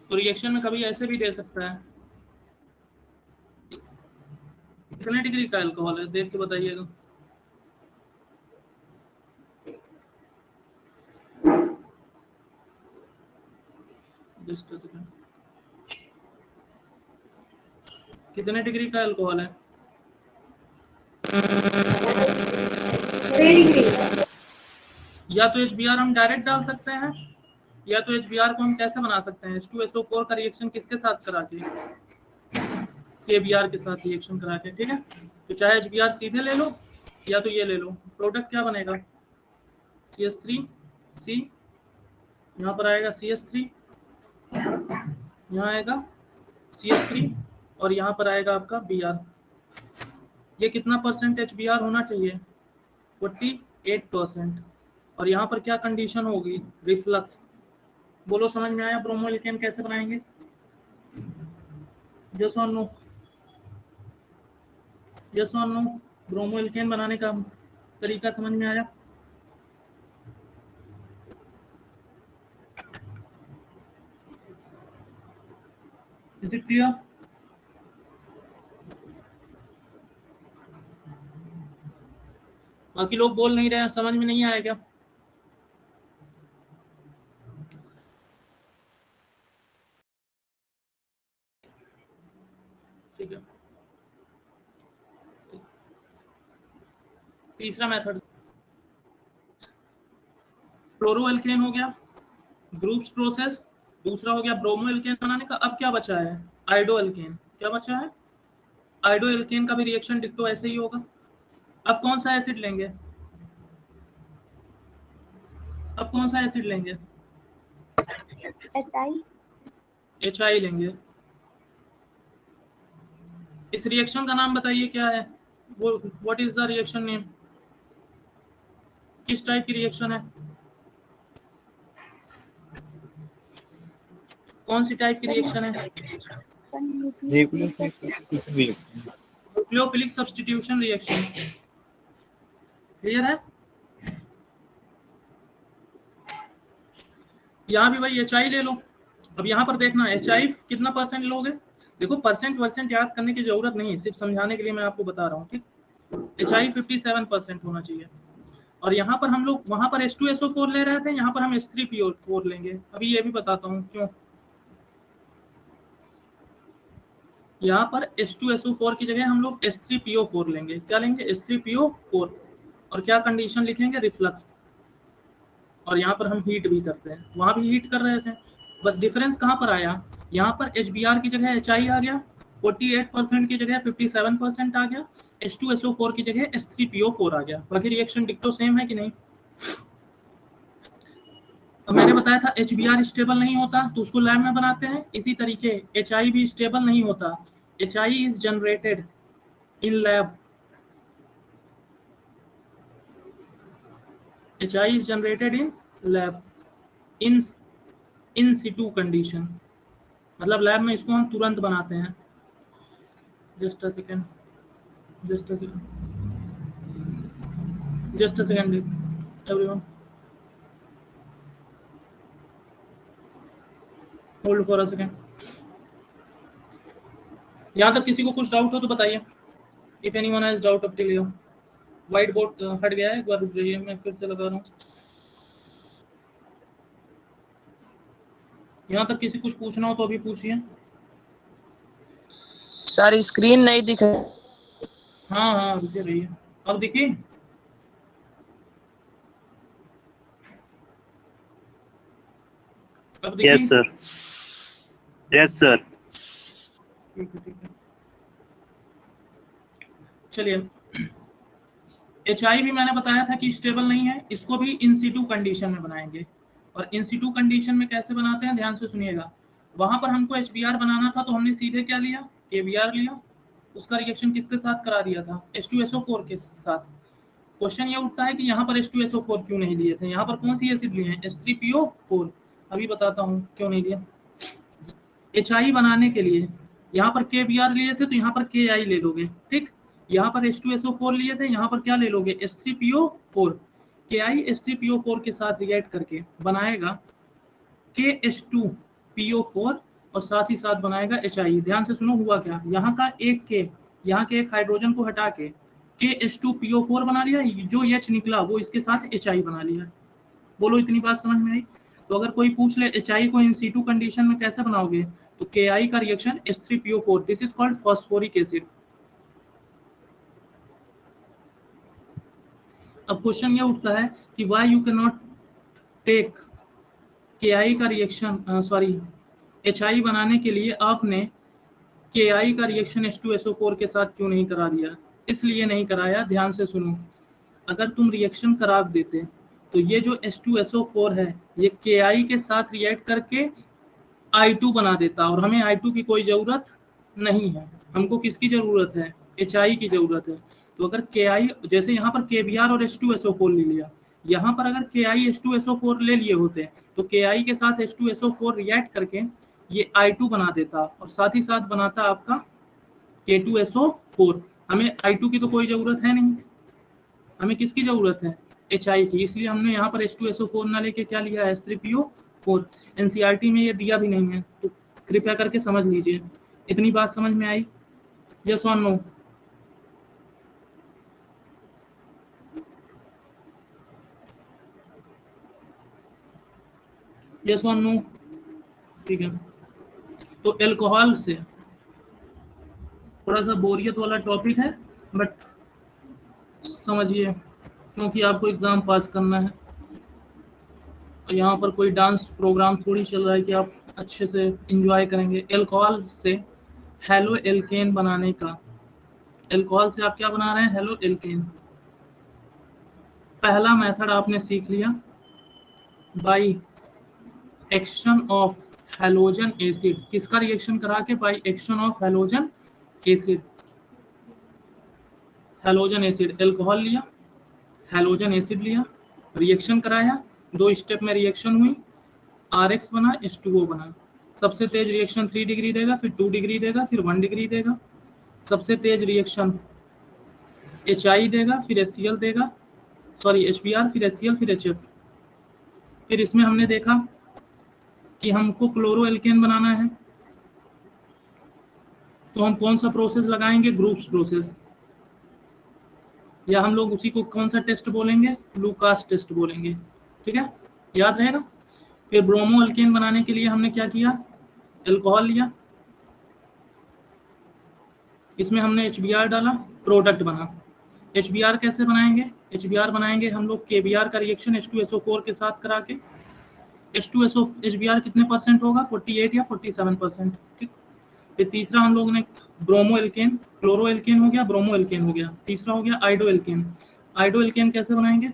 तो रिएक्शन में कभी ऐसे भी दे सकता है। कितने डिग्री का अल्कोहल है देख के बताइएगा। जस्ट अ सेकंड, कितने डिग्री का अल्कोहल है? 3 डिग्री। या तो HBr हम डायरेक्ट डाल सकते हैं, या तो HBr को हम कैसे बना सकते हैं? H2SO4 का रिएक्शन किसके साथ करा के? KBr के साथ रिएक्शन करा के। ठीक है? तो चाहे HBr सीधे ले लो या तो ये ले लो, प्रोडक्ट क्या बनेगा? CH3C, यहाँ पर आएगा CH3, यहाँ आएगा CH3 और यहाँ पर आएगा आपका Br। ये कितना परसेंट HBr होना चाहिए? 48%। और यहाँ पर क्या कंडीशन होगी? रिफ्लक्स। बोलो समझ में आया? ब्रोमो एल्केन कैसे बनाएंगे? यस और नो? यस और नो? ब्रोमो एल्केन बनाने का तरीका समझ में आया? Is it clear? बाकी लोग बोल नहीं रहे हैं, समझ में नहीं आया क्या? ठीक है। तीसरा मेथड फ्लोरो एल्केन हो गया, ग्रुप्स प्रोसेस। दूसरा हो गया ब्रोमो एल्केन बनाने का। अब क्या बचा है? आइडो एल्केन। क्या बचा है? आइडो एल्केन का भी रिएक्शन डिक्टो ऐसे ही होगा। अब कौन सा एसिड लेंगे? अब कौन सा एसिड लेंगे? HI लेंगे। इस रिएक्शन का नाम बताइए क्या है? वो what is the reaction name? किस टाइप की रिएक्शन है? कौन सी टाइप की रिएक्शन है? Nucleophilic substitution reaction. क्लियर है? यहाँ भी वही HI ले लो। अब यहाँ पर देखना HI कितना परसेंट लोगे। देखो परसेंट याद करने की जरूरत नहीं है, सिर्फ समझाने के लिए मैं आपको बता रहा हूँ। ठीक, HI 57% होना चाहिए। और यहाँ पर हम लोग वहां पर H2SO4 ले रहे थे, यहाँ पर हम H3PO4 लेंगे। अभी ये भी बताता हूँ क्यों। यहाँ पर H2SO4 की जगह हम लोग H3PO4 लेंगे। क्या लेंगे? H3PO4। और क्या कंडीशन लिखेंगे? रिफ्लक्स। और यहाँ पर हम हीट भी करते हैं, वहां भी हीट कर रहे थे। बस डिफरेंस कहाँ पर आया? यहाँ पर HBr की जगह HI आ गया, 48% की जगह 57% आ गया, H2SO4 की जगह H3PO4 आ गया। बाकी रिएक्शन डिक्टो सेम है कि नहीं? अब मैंने बताया था HBr स्टेबल नहीं होता तो उसको लैब में बनाते हैं। इसी तरीके HI भी स्टेबल नहीं होता। HI is generated in lab. HI is generated in lab in situ condition। मतलब लैब में इसको हम तुरंत बनाते हैं। Just a second everyone, hold for a second. यहाँ तक किसी को कुछ डाउट हो तो बताइए। If anyone has doubt up till here. White board हट गया है, एक बार रुक जाइए, मैं फिर से लगा रहा हूँ। यहाँ तक किसी कुछ पूछना हो तो अभी पूछिए। सर स्क्रीन नहीं दिख रहा। हाँ रुके रहिए। अब देखिए, अब देखिए। Yes sir, yes sir. ठीक है। चलिए, HI भी मैंने बताया था कि स्टेबल नहीं है, इसको भी इन सिटू कंडीशन में बनाएंगे। और इन सिटू कंडीशन में कैसे बनाते हैं, ध्यान से सुनिएगा। वहां पर हमको HBr बनाना था तो हमने सीधे क्या लिया? KBr लिया। उसका रिएक्शन किसके साथ करा दिया था? H2SO4 के साथ। क्वेश्चन ये उठता है कि यहाँ पर H2SO4 क्यों नहीं लिए थे? यहाँ पर कौन सी एसिड लिए हैं? H3PO4। अभी बताता हूँ क्यों नहीं लिया। HI बनाने के लिए यहाँ पर KBr लिए थे तो यहाँ पर KI ले लोगे। ठीक, यहाँ पर H2SO4 लिए थे, यहाँ पर क्या ले लोगे? H3PO4। KI H3PO4 के साथ रिएक्ट करके बनाएगा KH2PO4 और साथ ही साथ बनाएगा HI। ध्यान से सुनो हुआ क्या। यहाँ का एक K, यहाँ के एक हाइड्रोजन को हटा के KH2PO4 बना लिया, जो H निकला वो इसके साथ HI बना लिया। बोलो इतनी बात समझ में आई? तो अगर कोई पूछ ले HI को इन सिटू कंडीशन में कैसे बनाओगे, तो KI का reaction H3PO4, this is called phosphoric acid. अब क्वेश्चन ये उठता है कि why you can not take KI का रिएक्शन, HI बनाने के लिए आपने KI का रिएक्शन H2SO4 के साथ क्यों नहीं करा दिया? इसलिए नहीं कराया, ध्यान से सुनो। अगर तुम रिएक्शन करा देते तो ये जो H2SO4 है ये KI के साथ रिएक्ट करके I2 बना देता, और हमें I2 की कोई ज़रूरत नहीं है। हमको किसकी ज़रूरत है? HI की ज़रूरत है। तो अगर KI, जैसे यहाँ पर KBr और H2SO4 ले लिया, यहाँ पर अगर KI H2SO4 ले लिए होते तो KI के साथ H2SO4 रिएक्ट करके ये I2 बना देता, और साथ ही साथ बनाता आपका K2SO4। हमें I2 की तो कोई ज़रूरत है नहीं, हमें किसकी ज़रूरत है? HI की। इसलिए हमने यहाँ पर H2SO4 ना लेके क्या लिया? H3PO4। NCERT में ये दिया भी नहीं है, तो कृपया करके समझ लीजिए। इतनी बात समझ में आई? यस और नो? यस और नो? ठीक है। तो एल्कोहल से थोड़ा सा बोरियत वाला टॉपिक है, बट समझिए, क्योंकि आपको एग्जाम पास करना है। यहाँ पर कोई डांस प्रोग्राम थोड़ी चल रहा है कि आप अच्छे से एंजॉय करेंगे। एल्कोहल से हेलो एल्केन बनाने का, एल्कोहल से आप क्या बना रहे हैं? Halo alkane. पहला मेथड आपने सीख लिया, by action of halogen acid. किसका रिएक्शन करा के? By action of halogen acid. Halogen acid, alcohol लिया, हैलोजन एसिड लिया, रिएक्शन कराया, 2 स्टेप में रिएक्शन हुई, RX बना, H2O बना। सबसे तेज रिएक्शन 3 डिग्री देगा, फिर 2 डिग्री देगा, फिर 1 डिग्री देगा। सबसे तेज रिएक्शन HI देगा, फिर HCl देगा, सॉरी HBr, फिर HCl, फिर HF। फिर इसमें हमने देखा कि हमको क्लोरो एल्केन बनाना है, तो हम कौन सा प्रोसेस लगाएंगे? ग्रुप्स प्रोसेस, या हम लोग उसी को कौन सा टेस्ट बोलेंगे? लूकास टेस्ट बोलेंगे। ठीक है, याद रहेगा। फिर ब्रोमो एल्केन बनाने के लिए हमने क्या किया? एल्कोहल लिया, इसमें हमने HBr डाला, प्रोडक्ट बना। HBr कैसे बनाएंगे? HBr बनाएंगे हम लोग KBr का रिएक्शन H2SO4 के साथ करा के। HBr कितने परसेंट होगा? 48 या 47%। ठीक। फिर तीसरा हम लोग ने ब्रोमो एल्केन, क्लोरो एल्केन हो गया, ब्रोमो एल्केन हो गया। तीसरा हो गया आइडो एल्केन। आइडो एल्केन कैसे बनाएंगे?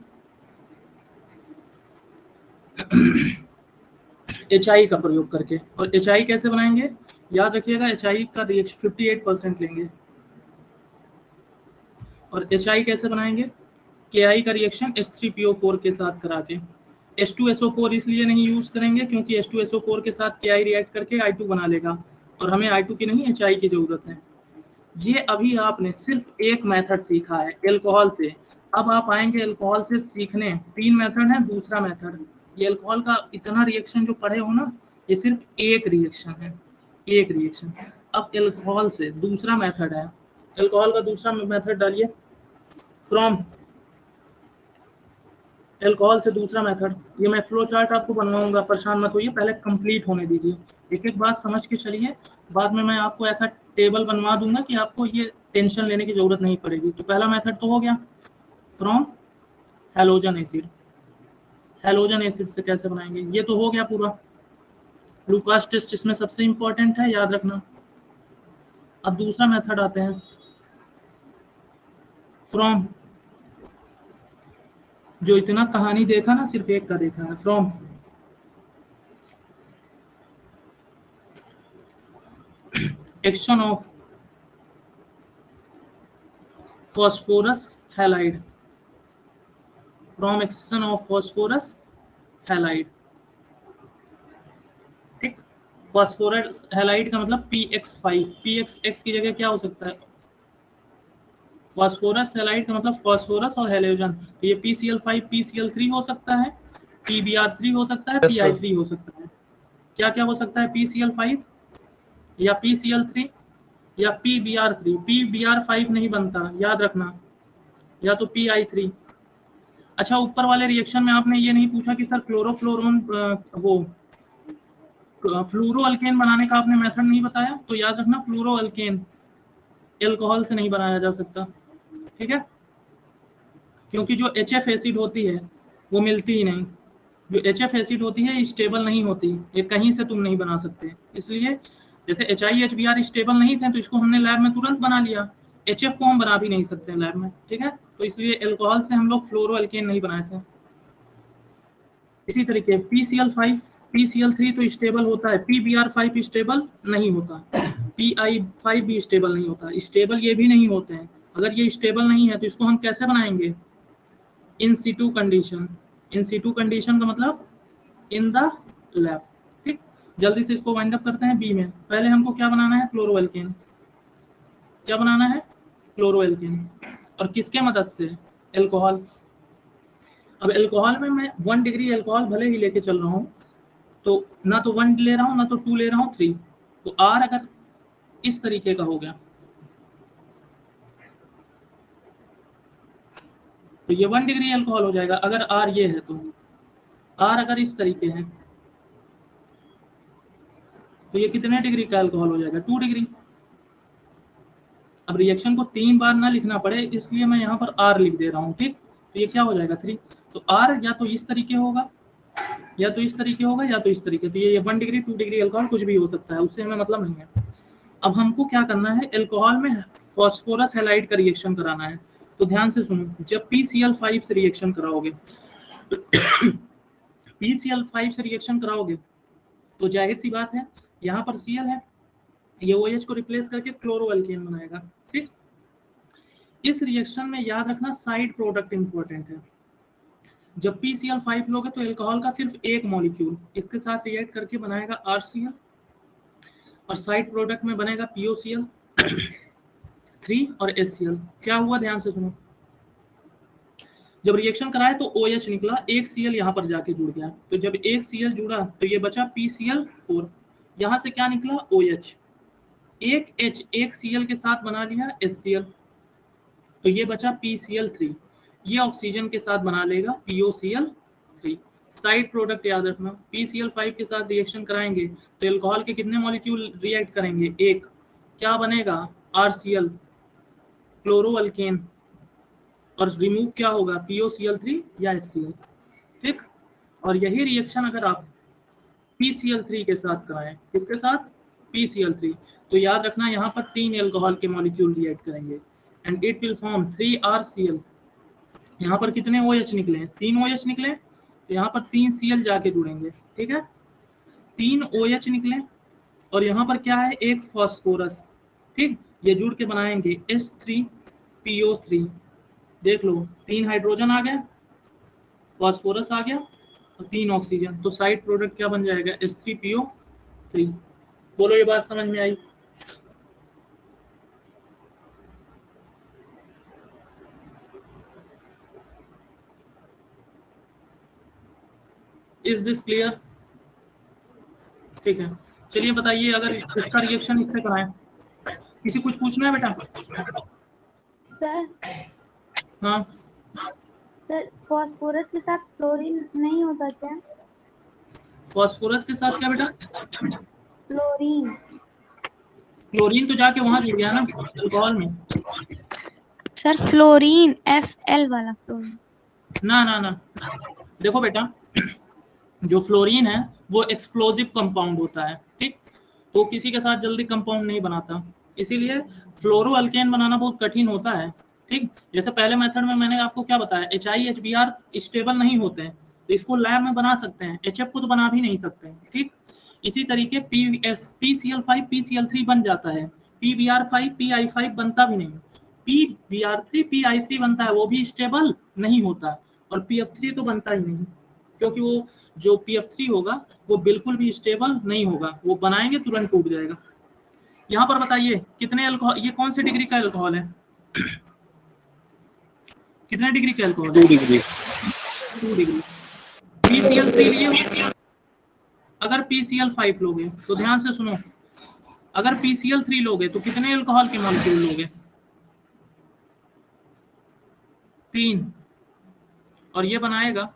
HI का प्रयोग करके। और HI कैसे बनाएंगे? याद रखिएगा, HI का रिएक्शन 58% लेंगे। और HI कैसे बनाएंगे? KI का रिएक्शन H3PO4 के साथ करा के। H2SO4 इसलिए नहीं यूज करेंगे क्योंकि H2SO4 के साथ KI रिएक्ट करके I2 बना लेगा, और हमें I2 की नहीं HI की जरूरत है। ये अभी आपने सिर्फ एक मेथड सीखा है एल्कोहल से। अब आप आएंगे एल्कोहल से सीखने 3 मेथड है। दूसरा मेथड, ये एल्कोहल का इतना रिएक्शन जो पढ़े हो ना, ये सिर्फ एक रिएक्शन है, एक रिएक्शन। अब एल्कोहल से दूसरा मेथड है, एल्कोहल का दूसरा मेथड डालिए, फ्रॉम एल्कोहल से दूसरा मेथड। ये मैं फ्लो चार्ट आपको बनवाऊंगा, परेशान मत होइए, पहले कंप्लीट होने दीजिए। एक एक बात समझ के चलिए, बाद में मैं आपको ऐसा टेबल बनवा दूंगा कि आपको ये टेंशन लेने की जरूरत नहीं पड़ेगी। तो पहला मेथड तो हो गया from halogen acid. Halogen acid से कैसे बनाएंगे? ये तो हो गया पूरा। लूकास टेस्ट इसमें सबसे इंपॉर्टेंट है, याद रखना। अब दूसरा मेथड आते हैं, फ्रॉम, जो इतना कहानी देखा ना, सिर्फ एक का देखा है, from action of phosphorus halide, from action of phosphorus halide। ठीक, phosphorus halide का मतलब PX5। PX की जगह क्या हो सकता है? phosphorus halide का मतलब phosphorus और हेलोजन, तो ये PCl5 PCl3 हो सकता है, PBr3 हो सकता है, PI3 हो सकता है। क्या क्या हो सकता है? PCl5 या PCl3 या PBr3। PBr5 नहीं बनता, याद रखना, या तो PI3। अच्छा, ऊपर वाले रिएक्शन में आपने ये नहीं पूछा कि सर क्लोरोफ्लोरोन वो फ्लोरो अल्केन बनाने का आपने मेथड नहीं बताया, तो याद रखना फ्लोरो अल्केन एल्कोहल से नहीं बनाया जा सकता। ठीक है, क्योंकि जो HF एसिड होती है वो मिलती ही नहीं। जो HF एसिड होती है स्टेबल नहीं होती, ये कहीं से तुम नहीं बना सकते। इसलिए जैसे HI HBr स्टेबल नहीं थे तो इसको हमने लैब में तुरंत बना लिया, HF को हम बना भी नहीं सकते लैब में। ठीक है, तो इसलिए एल्कोहल से हम लोग फ्लोरो अल्केन नहीं बनाए थे। इसी तरीके PCl5 PCl3 तो स्टेबल होता है, PBr5 स्टेबल नहीं होता, PI5 भी स्टेबल नहीं होता, स्टेबल ये भी नहीं होते हैं। अगर ये स्टेबल नहीं है तो इसको हम कैसे बनाएंगे? इन सिटू कंडीशन। इन सिटू कंडीशन का मतलब इन द लैब। ठीक, जल्दी से इसको वाइंड अप करते हैं बी में। पहले हमको क्या बनाना है? क्लोरोएल्केन। क्या बनाना है? क्लोरोएल्केन। और किसके मदद से? एल्कोहल। अब एल्कोहल में मैं 1 डिग्री एल्कोहल भले ही लेके चल रहा हूँ, तो ना तो 1 ले रहा हूँ ना तो 2 ले रहा हूँ, 3। तो R अगर इस तरीके का हो गया तो ये 1 डिग्री एल्कोहल हो जाएगा। अगर R ये है तो R अगर इस तरीके है तो ये कितने डिग्री का एल्कोहल हो जाएगा? 2 डिग्री। अब रिएक्शन को 3 बार ना लिखना पड़े इसलिए मैं यहाँ पर R लिख दे रहा हूँ। ठीक, तो ये क्या हो जाएगा? 3। तो R या तो इस तरीके होगा या तो इस तरीके होगा या तो इस तरीके। तो ये 1 डिग्री 2 डिग्री एल्कोहल कुछ भी हो सकता है, उससे हमें मतलब नहीं है। अब हमको क्या करना है? एल्कोहल में फास्फोरस हैलाइड का रिएक्शन कराना है। तो ध्यान से सुनो, जब PCl5 से रिएक्शन कराओगे PCl5 से रिएक्शन कराओगे तो जाहिर सी बात है यहाँ पर Cl है, ये OH को रिप्लेस करके क्लोरोएल्केन बनाएगा। ठीक, इस रिएक्शन में याद रखना साइड प्रोडक्ट इंपॉर्टेंट है। जब PCl5 लोगे तो एल्कोहल का सिर्फ एक मॉलिक्यूल इसके साथ रिएक्ट करके बनाएगा RCl और साइड प्रोडक्ट में बनेगा POCl3 और HCl। क्या हुआ? ध्यान से सुनो, जब रिएक्शन कराए तो OH निकला, एक Cl यहाँ पर जाके जुड़ गया। तो जब एक Cl जुड़ा तो ये बचा PCl4। यहाँ से क्या निकला? OH। एक H एक Cl के साथ बना लिया HCl, तो ये बचा PCl3। ये ऑक्सीजन के साथ बना लेगा POCl3। साइड प्रोडक्ट याद रखना, PCl5 के साथ रिएक्शन कराएंगे तो एल्कोहल के कितने मॉलिक्यूल रिएक्ट करेंगे? एक। क्या बनेगा? RCl क्लोरोअल्केन, और रिमूव क्या होगा? POCl3 या HCl। ठीक, और यही रिएक्शन अगर आप PCl3 के साथ कराएं, किसके साथ? PCl3, तो याद रखना यहाँ पर 3 एल्कोहल के मॉलिक्यूल रिएक्ट करेंगे and it will form 3RCl। यहाँ पर कितने OH निकले हैं? 3 OH निकले, तो यहाँ पर 3 Cl जाके जुड़ेंगे। ठीक है, 3 OH निकले और यहाँ पर क्या है? एक फास्फोरस। ठीक, ये जुड़ के बनाएंगे H3PO3। देख लो, 3 हाइड्रोजन आ गया, फास्फोरस आ गया और 3 ऑक्सीजन। तो साइड प्रोडक्ट क्या बन जाएगा? H3PO3। बोलो, ये बात समझ में आई? Is this clear? ठीक है, चलिए बताइए, अगर इसका रिएक्शन इससे कराएं, किसी कुछ पूछना है बेटा? सर हाँ, सर फास्फोरस के साथ क्लोरीन नहीं होता क्या? फास्फोरस के साथ क्या बेटा? क्लोरीन। क्लोरीन तो जाके वहां जुड़ गया ना अल्कोहल में। सर फ्लोरीन, FL वाला फ्लोरीन। ना ना ना, देखो बेटा, जो फ्लोरीन है वो एक्सप्लोजिव कंपाउंड होता है। ठीक, तो किसी के साथ जल्दी कंपाउंड नहीं बनाता, इसीलिए फ्लोरोअल्केन बनाना बहुत कठिन होता है। ठीक, जैसे पहले मेथड में मैंने आपको क्या बताया, HI HBr स्टेबल नहीं होते हैं, तो इसको लैब में बना सकते हैं, HF को तो बना भी नहीं सकते हैं। ठीक, इसी तरीके PCl5 PCl3 बन जाता है, PBr5 PI5 बनता भी नहीं, PBr3 PI3 बनता है, वो भी स्टेबल नहीं होता, और PF3 तो बनता ही नहीं, क्योंकि वो जो PF3 होगा वो बिल्कुल भी स्टेबल नहीं होगा, वो बनाएंगे तुरंत टूट जाएगा। यहाँ पर बताइए कितने अल्कोहल, ये कौन से डिग्री का अल्कोहल है? कितने डिग्री का अल्कोहल? 2 डिग्री। 2 डिग्री। PCl3 लिए, अगर PCl5 लोगे तो ध्यान से सुनो, अगर PCl3 लोगे तो कितने अल्कोहल के मॉलिक्यूल लोगे? 3, और ये बनाएगा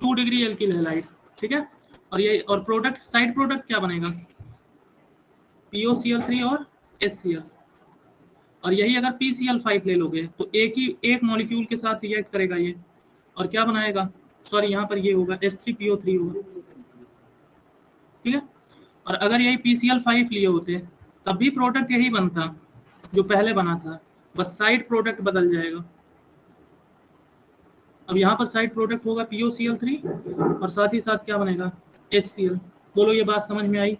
टू डिग्री एल्किल हैलाइड। ठीक है, और ये और प्रोडक्ट, साइड प्रोडक्ट क्या बनेगा? POCl3 और HCl। और यही अगर PCl5 ले लोगे तो एक मॉलिक्यूल के साथ रिएक्ट करेगा ये, और क्या बनाएगा? सॉरी, यहाँ पर ये होगा H3PO3 होगा। ठीक है, और अगर यही PCl5 लिए होते तब भी प्रोडक्ट यही बनता जो पहले बना था, बस साइड प्रोडक्ट बदल जाएगा। अब यहाँ पर साइड प्रोडक्ट होगा POCl3 और साथ ही साथ क्या बनेगा HCl। बोलो ये बात समझ में आई?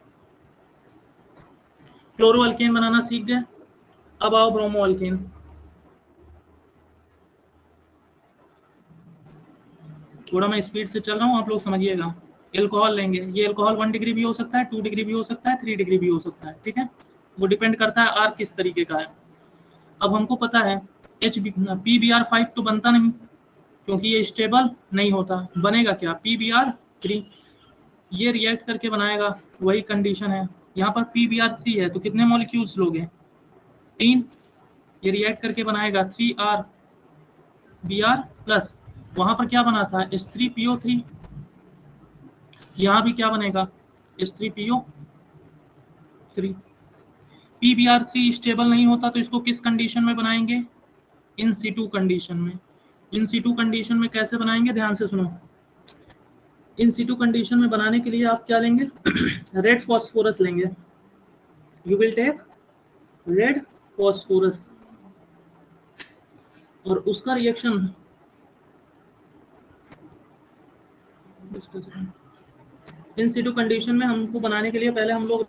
क्लोरो अल्केन बनाना सीख गए। अब आओ ब्रोमो अल्केन। थोड़ा मैं स्पीड से चल रहा हूँ, आप लोग समझिएगा। एल्कोहल लेंगे, ये एल्कोहल 1 डिग्री भी हो सकता है, 2 डिग्री भी हो सकता है, 3 डिग्री भी हो सकता है, ठीक है। वो डिपेंड करता है आर किस तरीके का है। अब हमको पता है PBr5 तो बनता नहीं क्योंकि ये स्टेबल नहीं होता। बनेगा क्या PBr3। ये रिएक्ट करके बनाएगा, वही कंडीशन है। यहाँ पर PBr3 है तो कितने मॉलिक्यूल्स लोगे 3। ये रिएक्ट करके बनाएगा 3RBr प्लस वहां पर क्या बना था H3PO3। यहाँ भी क्या बनेगा H3PO3। PBr3 स्टेबल नहीं होता तो इसको किस कंडीशन में बनाएंगे इन सिटू कंडीशन में। इन सिटू कंडीशन में कैसे बनाएंगे ध्यान से सुनो। इन सिटू कंडीशन में बनाने के लिए आप क्या लेंगे रेड फॉस्फोरस लेंगे। You will take red phosphorus और उसका रिएक्शन इन सिटू कंडीशन में हमको बनाने के लिए पहले हम लोग